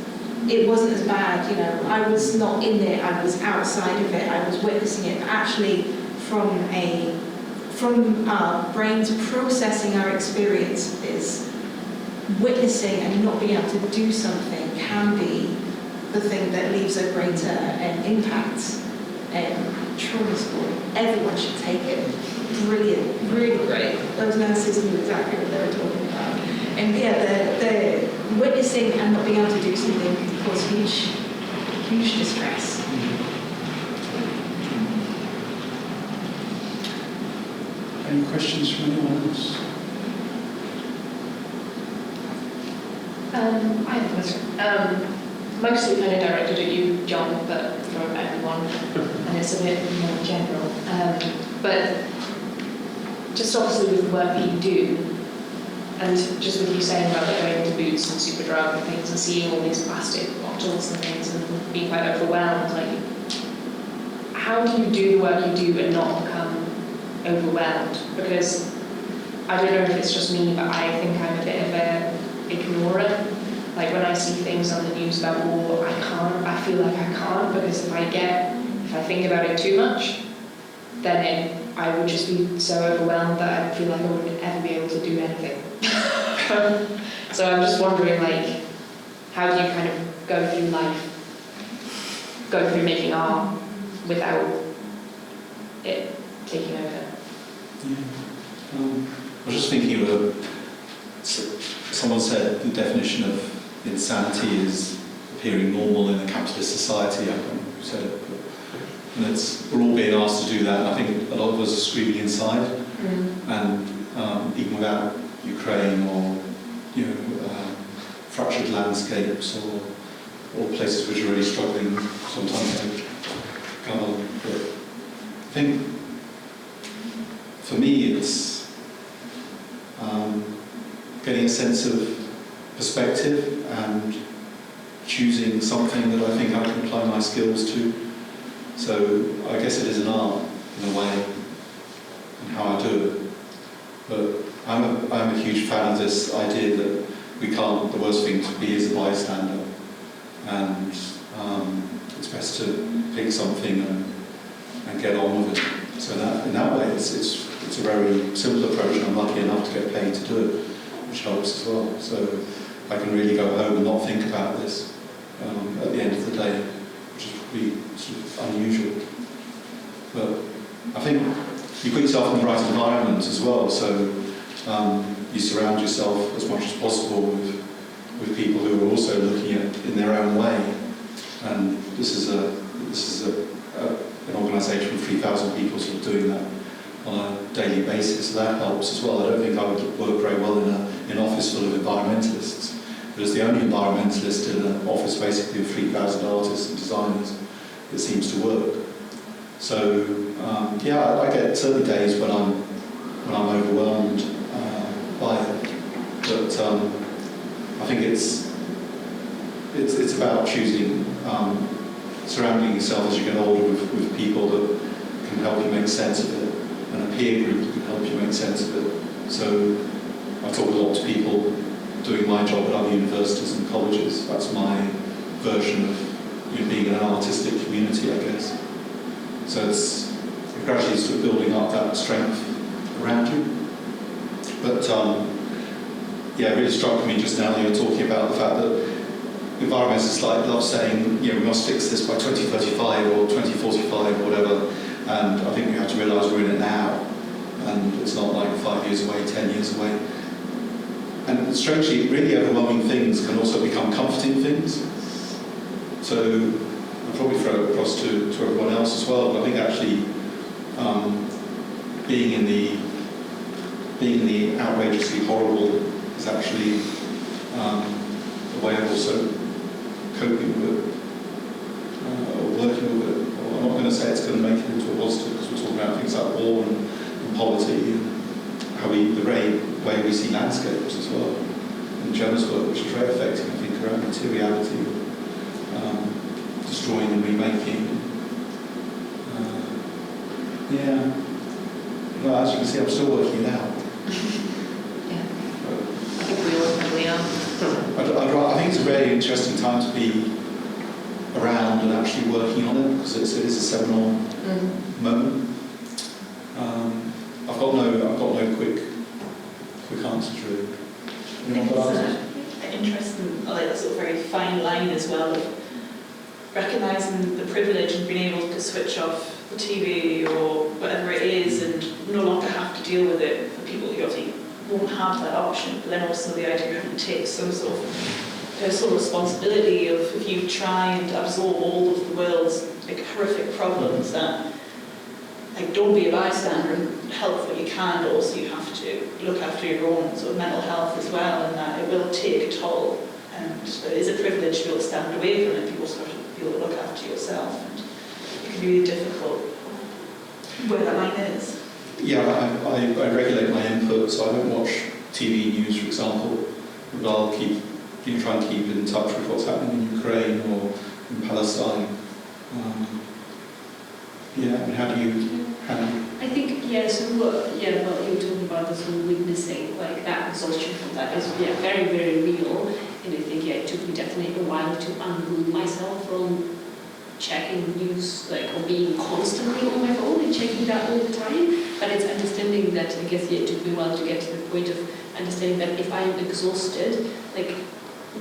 it wasn't as bad, you know, I was not in it, I was outside of it, I was witnessing it. But actually, from our brains processing our experiences, witnessing and not being able to do something can be the thing that leaves a greater impact. Trauma school, everyone should take it. Brilliant, really great. Those nurses knew exactly what they were talking about. And yeah, the witnessing and not being able to do something can cause huge distress. Any questions from anyone else? I have a question. Mostly kind of directed at you, John, but for everyone, and it's a bit more general. But just obviously with the work that you do, and just with you saying about like, going into Boots and Superdrug and things and seeing all these plastic bottles and things and being quite overwhelmed, like, how do you do the work you do and not become overwhelmed? Because I don't know if it's just me, but I think I'm a bit of an ignorer. Like when I see things on the news about war, I feel like I can't, because if I think about it too much, then I would just be so overwhelmed that I feel like I wouldn't ever be able to do anything. So I'm just wondering, like, how do you kind of go through life, go through making art without it taking over? Yeah. I was just thinking of someone said the definition of insanity is appearing normal in a capitalist society. I don't know who said it, but, and we're all being asked to do that, and I think a lot of us are screaming inside. And even without Ukraine or fractured landscapes or places which are really struggling, sometimes they come on. But I think for me it's getting a sense of perspective and choosing something that I think I can apply my skills to. So I guess it is an art in a way, and how I do it. But I'm a huge fan of this idea that the worst thing to be is a bystander, and it's best to pick something and get on with it. So in that way, it's a very simple approach, and I'm lucky enough to get paid to do it, which helps as well. So I can really go home and not think about this at the end of the day, which is probably sort of unusual. But I think you put yourself in the right environment as well, so you surround yourself as much as possible with people who are also looking at it in their own way. And this is an organisation with 3,000 people sort of doing that on a daily basis, so that helps as well. I don't think I would work very well in an office full of environmentalists, but as the only environmentalist in an office basically of 3,000 artists and designers, it seems to work. So I get certainly days when I'm overwhelmed by it, but I think it's about choosing, surrounding yourself as you get older with people that can help you make sense of it, and a peer group that can help you make sense of it. So I talk a lot to people doing my job at other universities and colleges. That's my version of being in an artistic community, I guess. So it's gradually sort of building up that strength around you. But it really struck me just now that you were talking about the fact that environmentalists love saying, we must fix this by 2035 or 2045 or whatever. And I think we have to realise we're in it now, and it's not like 5 years away, 10 years away. And strangely, really overwhelming things can also become comforting things. So I'll probably throw it across to everyone else as well, but I think actually being in the outrageously horrible is actually a way of also coping with it, or working with it. I'm not going to say it's going to make it into a positive, because we're talking about things like war and poverty, and how the way we see landscapes as well. And Jemma's work, which is very effective, I think, around materiality. destroying and remaking. Yeah. Well, as you can see, I'm still working it out. Yeah. I think we all probably are. I think it's a very interesting time to be around and actually working on it, because it is a seminal moment. I've got no quick answers really. Anyone got answers? Interesting, I like that sort of very fine line as well of recognising the privilege of being able to switch off the TV or whatever it is and no longer have to deal with it for people who obviously won't have that option, but then also the idea of having to take some sort of personal responsibility of if you try and absorb all of the world's like horrific problems, that like don't be a bystander and help what you can, but also you have to look after your own sort of mental health as well, and that it will take a toll, and it is a privilege to be able to stand away from it. People sort of be able to look after yourself, and it can be really difficult where that line is. Yeah, I regulate my input, so I don't watch TV news, for example, but I'll try and keep in touch with what's happening in Ukraine or in Palestine. And how do you handle? I think, so what you were talking about this whole witnessing, like that exhaustion from that is very, very real. And I think, it took me definitely a while to unroot myself from checking news, like, or being constantly on my phone and checking that all the time. But it's understanding that, I guess, it took me a while to get to the point of understanding that if I'm exhausted, like,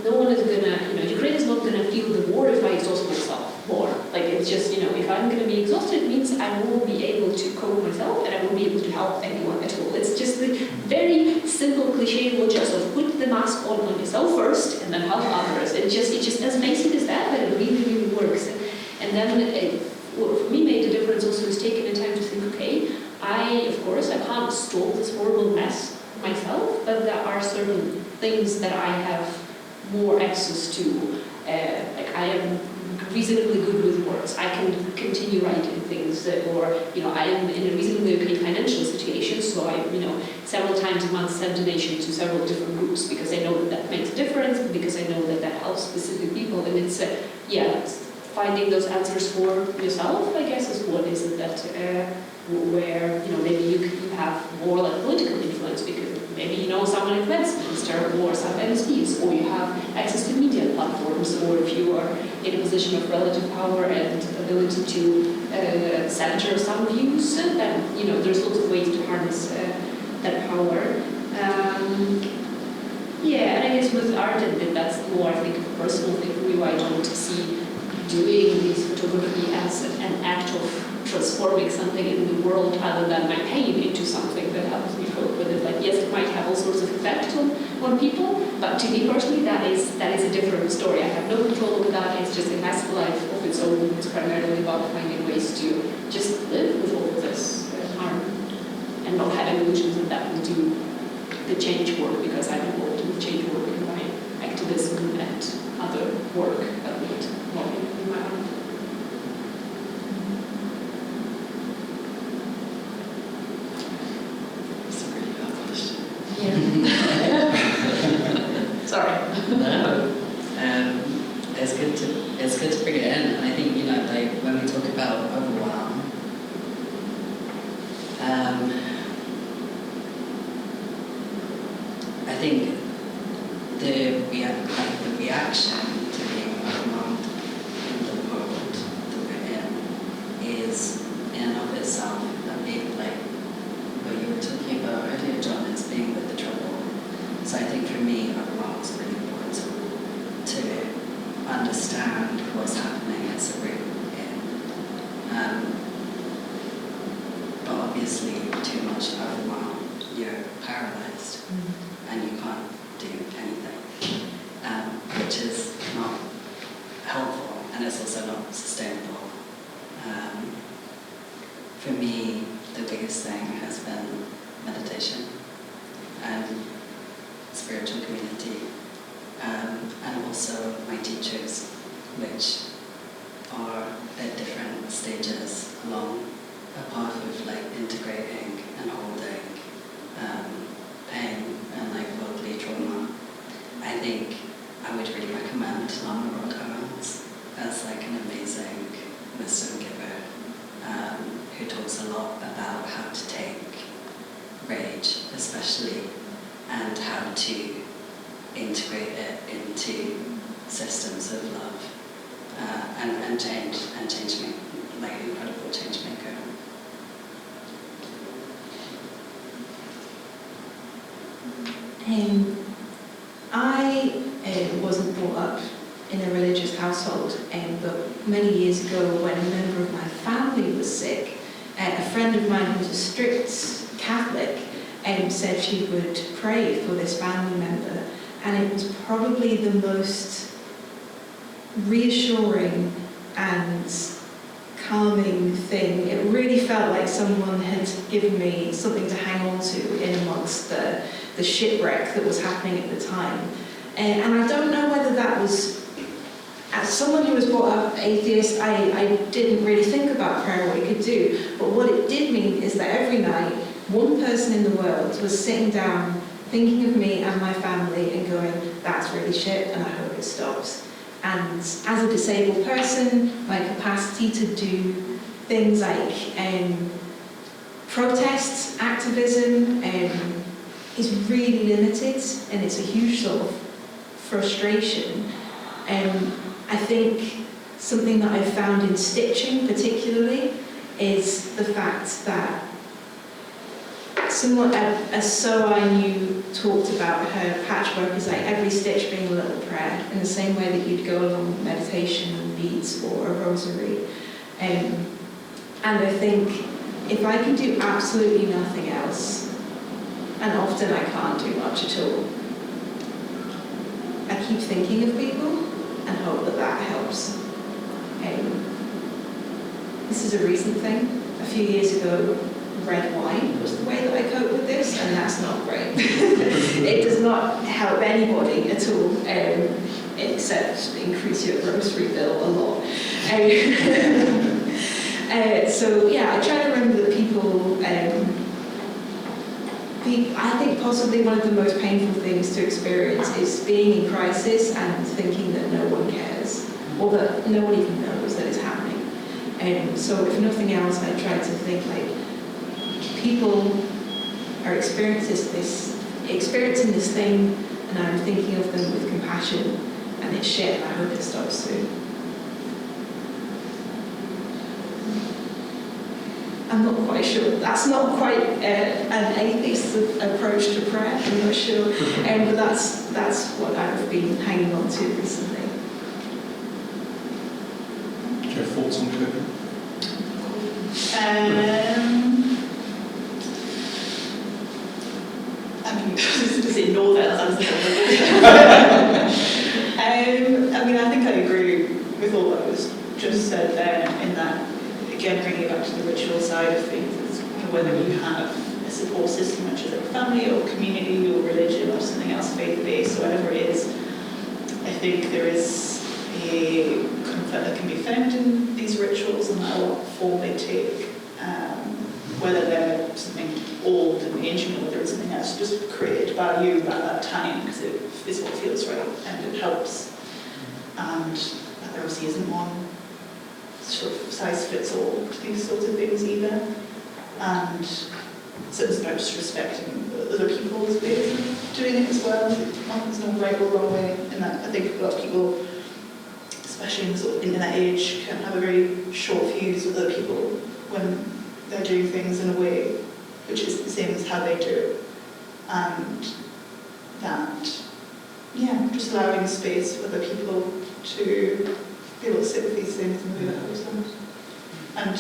no one is gonna, Ukraine is not gonna feel the war if I exhaust myself more. Like, it's just, if I'm gonna be exhausted, it means I won't be able to cope myself and I won't be able to help anyone at all. It's just the very simple cliche logic of put the mask on yourself first and then help others. It's just as basic as that, but it really, really works. And then what for me made a difference also is taking the time to think, okay, I can't stop this horrible mess myself, but there are certain things that I have more access to. Like, I am reasonably good with words. I can continue writing things, or I am in a reasonably okay financial situation, so I several times a month send donations to several different groups because I know that makes a difference, because I know that helps specific people, and it's finding those answers for yourself, I guess, is what is it that where maybe you have more like political influence because maybe you know someone in Westminster or some MSPs, or you have access to media platforms, or if you are in a position of relative power and ability to center some views, then there's lots of ways to harness that power. And I guess with art, and that's more, I think, a personal thing for me, where I don't see doing this photography as an act of transforming something in the world other than my pain into something that helps me cope with it. Like, yes, it might have all sorts of effect on people, but to me personally, that is a different story. I have no control over that. It's just, it has a life of its own. It's primarily about finding ways to just live with all of this harm and not have illusions that will do the change work, because I'm involved in the change work in my activism and other work that would not be in my own. Sorry. No. It's good to bring it in. And I think, like when we talk about overwhelm, I think the reaction to being overwhelmed in the world that we're in is in and of itself a big, like what you were talking about earlier, John, is being with the trouble. So I think for me, overwhelm is really important to understand what's happening as a group. But obviously, too much overwhelm, you're paralyzed and you can't do anything, which is not helpful, and it's also not sustainable. For me, the biggest thing has been meditation and spiritual community, and also my teachers, which are at different stages along a path of like integrating and holding pain and like bodily trauma. I think I would really recommend Lama Rock Owen's as like an amazing initially, and how to integrate it into systems of love and change make, like an incredible change maker. I wasn't brought up in a religious household, but many years ago when a member of my family was sick, a friend of mine who was a strict Catholic said she would pray for this family member, and it was probably the most reassuring and calming thing. It really felt like someone had given me something to hang on to in amongst the shipwreck that was happening at the time. And I don't know whether that was, as someone who was brought up atheist, I didn't really think about prayer, what it could do. But what it did mean is that every night, one person in the world was sitting down, thinking of me and my family and going, that's really shit and I hope it stops. And as a disabled person, my capacity to do things like protests, activism, is really limited, and it's a huge sort of frustration. I think something that I've found in stitching particularly is the fact that someone, a sewer I knew talked about her patchwork as like every stitch being a little prayer, in the same way that you'd go along meditation, beads, or a rosary. And I think if I can do absolutely nothing else, and often I can't do much at all, I keep thinking of people and hope that that helps. This is a recent thing. A few years ago, red wine was the way that I cope with this, and that's not great. It does not help anybody at all, except increase your grocery bill a lot. So yeah, I try to remember that people, I think possibly one of the most painful things to experience is being in crisis and thinking that no one cares, or that no one even knows that it's happening. So if nothing else, I try to think like, people are experiencing this thing, and I'm thinking of them with compassion, and it's shit, and I hope it stops soon. I'm not quite sure. That's not quite an atheist approach to prayer, I'm not sure. But that's what I've been hanging on to recently. Do you have thoughts on coping? Just ignore that answer. I think I agree with all that was just said there, in that, again, bringing it back to the ritual side of things, is whether you have a support system, which is a family or community or religion or something else, faith-based, whatever it is. I think there is a comfort that can be found in these rituals, and no matter what form they take, whether they're something old and ancient or whether it's something that's just created by you at that time because it is what feels right and it helps. And that there obviously isn't one sort of size fits all these sorts of things either. And so it's about just respecting other people's ways of doing it as well. There's no right or wrong way in that. I think a lot of people, especially in the sort of internet age, can have a very short fuse with other people when they're doing things in a way which is the same as how they do it. And that, yeah, just allowing space for other people to be able to sit with these things and do that themselves. And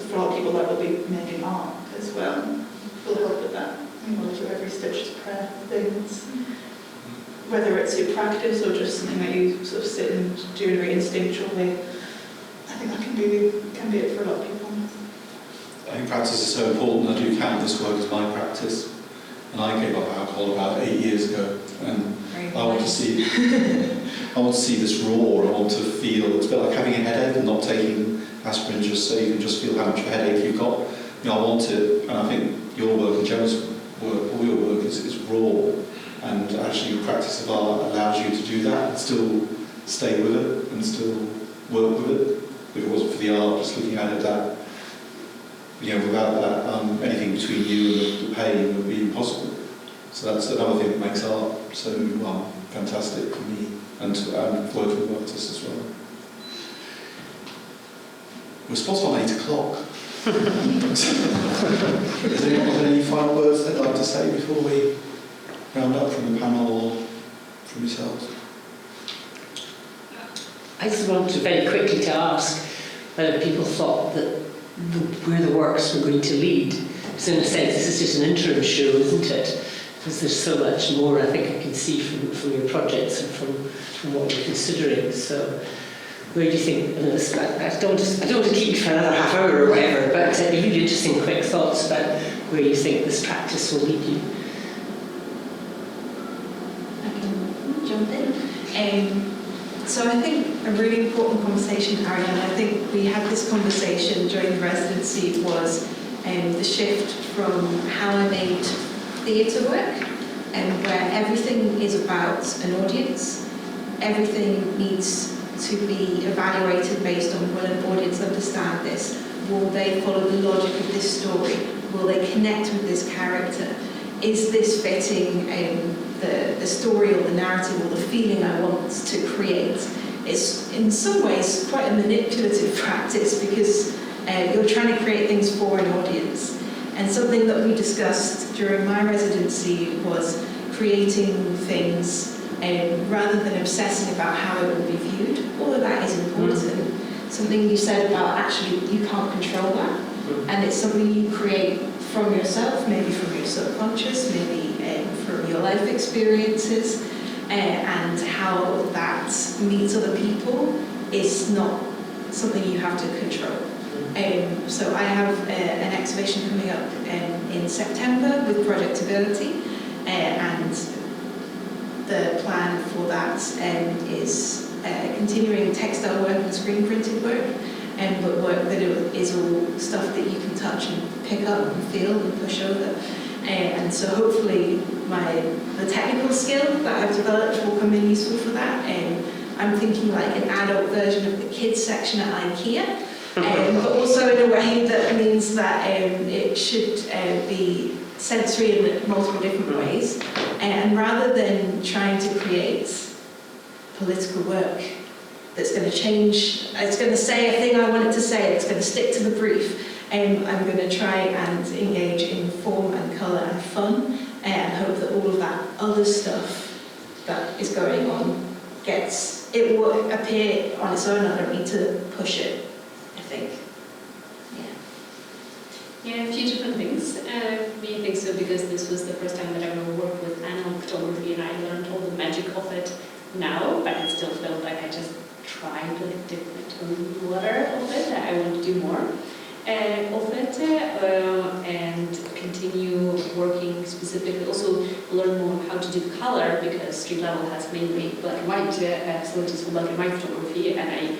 for a lot of people that will be making art as well, will help with that. Do every stitch is prayer things. Whether it's your practice or just something that you sort of sit and do in a very instinctual way, I think that can be it for a lot of people. I think practice is so important. I do count this work as my practice, and I gave up alcohol about 8 years ago, and I want to see this raw. I want to feel. It's a bit like having a headache and not taking aspirin just so you can just feel how much of a headache you've got. I want it, and I think your work and Gemma's work, all your work is raw, and actually practice of art allows you to do that and still stay with it and still work with it. If it wasn't for the art, just looking at it, without that, anything between you and the pain would be impossible. So that's another thing that makes art so fantastic for me, and working with artists as well. We're spot on 8 o'clock. Has anyone got any final words they'd like to say before we round up from the panel or from yourselves? I just wanted very quickly to ask whether people thought that where the works were going to lead. Because in a sense this is just an interim show, isn't it? Because there's so much more I think I can see from your projects and from what you're considering. So where do you think, I don't want to keep you for another half hour or whatever, but it'd be really interesting quick thoughts about where you think this practice will lead you. I can jump in. So I think a really important conversation, Iryna, and I think we had this conversation during the residency, was the shift from how I made theatre work, and where everything is about an audience. Everything needs to be evaluated based on, will an audience understand this? Will they follow the logic of this story? Will they connect with this character? Is this fitting the story or the narrative or the feeling I want to create? It's in some ways quite a manipulative practice, because you're trying to create things for an audience. And something that we discussed during my residency was creating things rather than obsessing about how it will be viewed. All of that is important. Something you said about actually you can't control that, and it's something you create from yourself, maybe from your subconscious, maybe from your life experiences, and how that meets other people is not something you have to control. So I have an exhibition coming up in September with Projectability, and the plan for that is continuing textile work and screen printed work, but work that is all stuff that you can touch and pick up and feel and push over. And so hopefully the technical skill that I've developed will come in useful for that. I'm thinking like an adult version of the kids section at IKEA, but also in a way that means that it should be sensory in multiple different ways. And rather than trying to create political work that's going to change, it's going to say a thing I want it to say, it's going to stick to the brief, I'm going to try and engage in form and colour and fun, and hope that all of that other stuff that is going on it will appear on its own. I don't need to push it, I think. Yeah, a few different things. Me think so, because this was the first time that I ever worked with analog photography, and I learned all the magic of it now, but it still felt like I just tried to dip my toe in the water of it. I want to do more of it, and continue working specifically, also learn more how to do color, because street level has mainly black and white facilities for black and white photography, and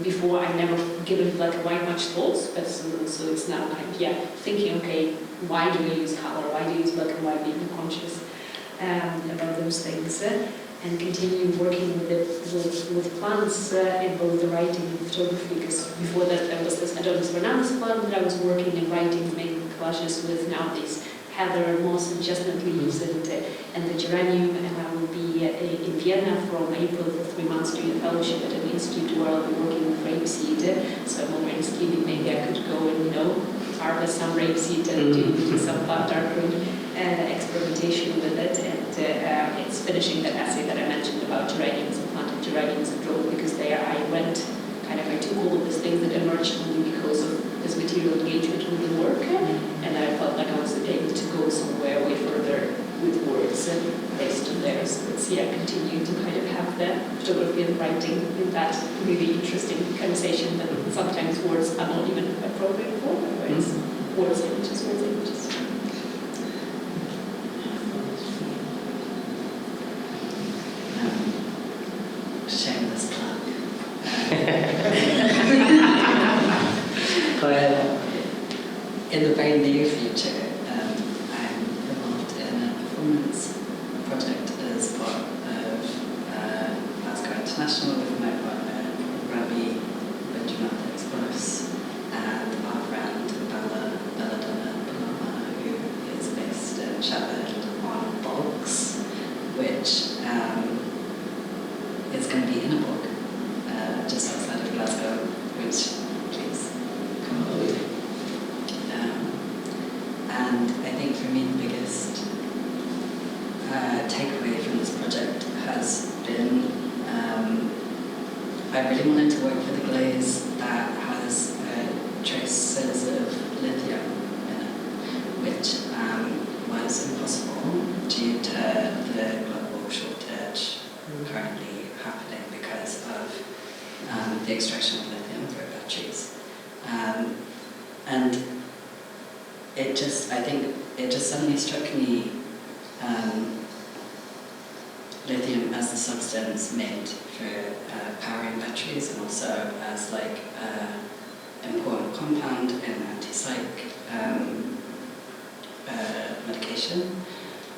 before I never given black and white much thoughts, but so it's now kind of thinking, okay, why do we use color? Why do we use black and white? Being conscious about those things, and continue working with plants in both the writing and photography. Because before that there was this Adonis Vernanus plant that I was working and writing, making collages with. Now these heather, moss, and chestnut leaves, and the geranium. And I will be in Vienna from April for 3 months doing a fellowship at an institute where I'll be working with rapeseed. So I'm already scheming maybe I could go and harvest some rapeseed and do some plant darkroom experimentation with it. And it's finishing that essay that I mentioned about geraniums and planted geraniums abroad, because there I went I took all of these things that emerged only because of this material engagement with the work, and I felt like I was able to go somewhere way further with words based on there. So it's continue to have the photography and writing in that really interesting conversation that sometimes words are not even appropriate for, where it's words, images, words, images. Shameless plug. In the very near future, I'm involved in a performance project as part of Glasgow International with my partner Robbie Dramatics Bruce and our friend Bella, who is based in Sheffield on Bog. really wanted to work with a glaze that has traces of lithium in it, which was impossible due to the global shortage currently happening because of the extraction of lithium for batteries. And I think it just suddenly struck me lithium as the substance made for powering batteries, and also as like important compound in anti-psych medication,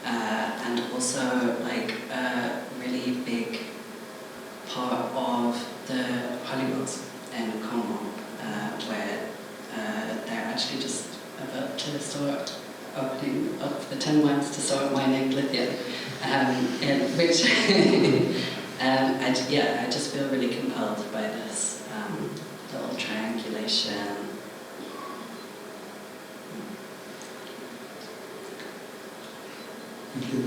and also like a really big part of the Holy Wheels in Cornwall, where they're actually just about to start opening up the tin mines to start mining lithium, which I just feel really compelled by this little triangulation. Thank you.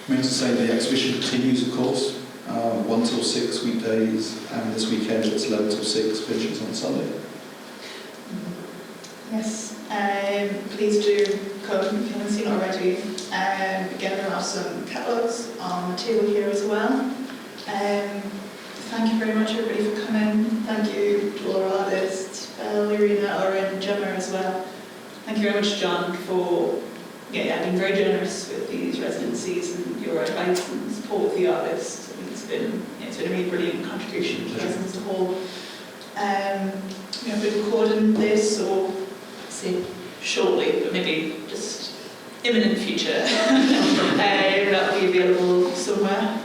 I mean to say the exhibition continues, of course, 1 till 6 weekdays, and this weekend it's 11 till 6, finishes on Sunday. Yes, please do come if you haven't seen it already. Again, we'll have some catalogues on the table here as well. Thank you very much everybody for coming. Thank you to all our artists, Bel, Iryna, Oren, Jemma as well. Thank you very much, John, for being very generous with these residencies and your advice and support with the artists. I think it's been a really brilliant contribution to the residence as a whole. We'll be recording this, or say shortly, but maybe just imminent future. That'll be available somewhere.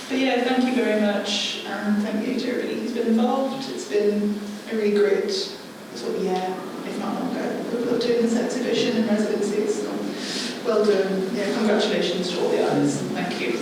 But yeah, thank you very much, and thank you to everybody who's been involved. It's been a really great sort of year, if not longer, we're doing this exhibition and residencies. So well done. Yeah, congratulations to all the artists. Thank you.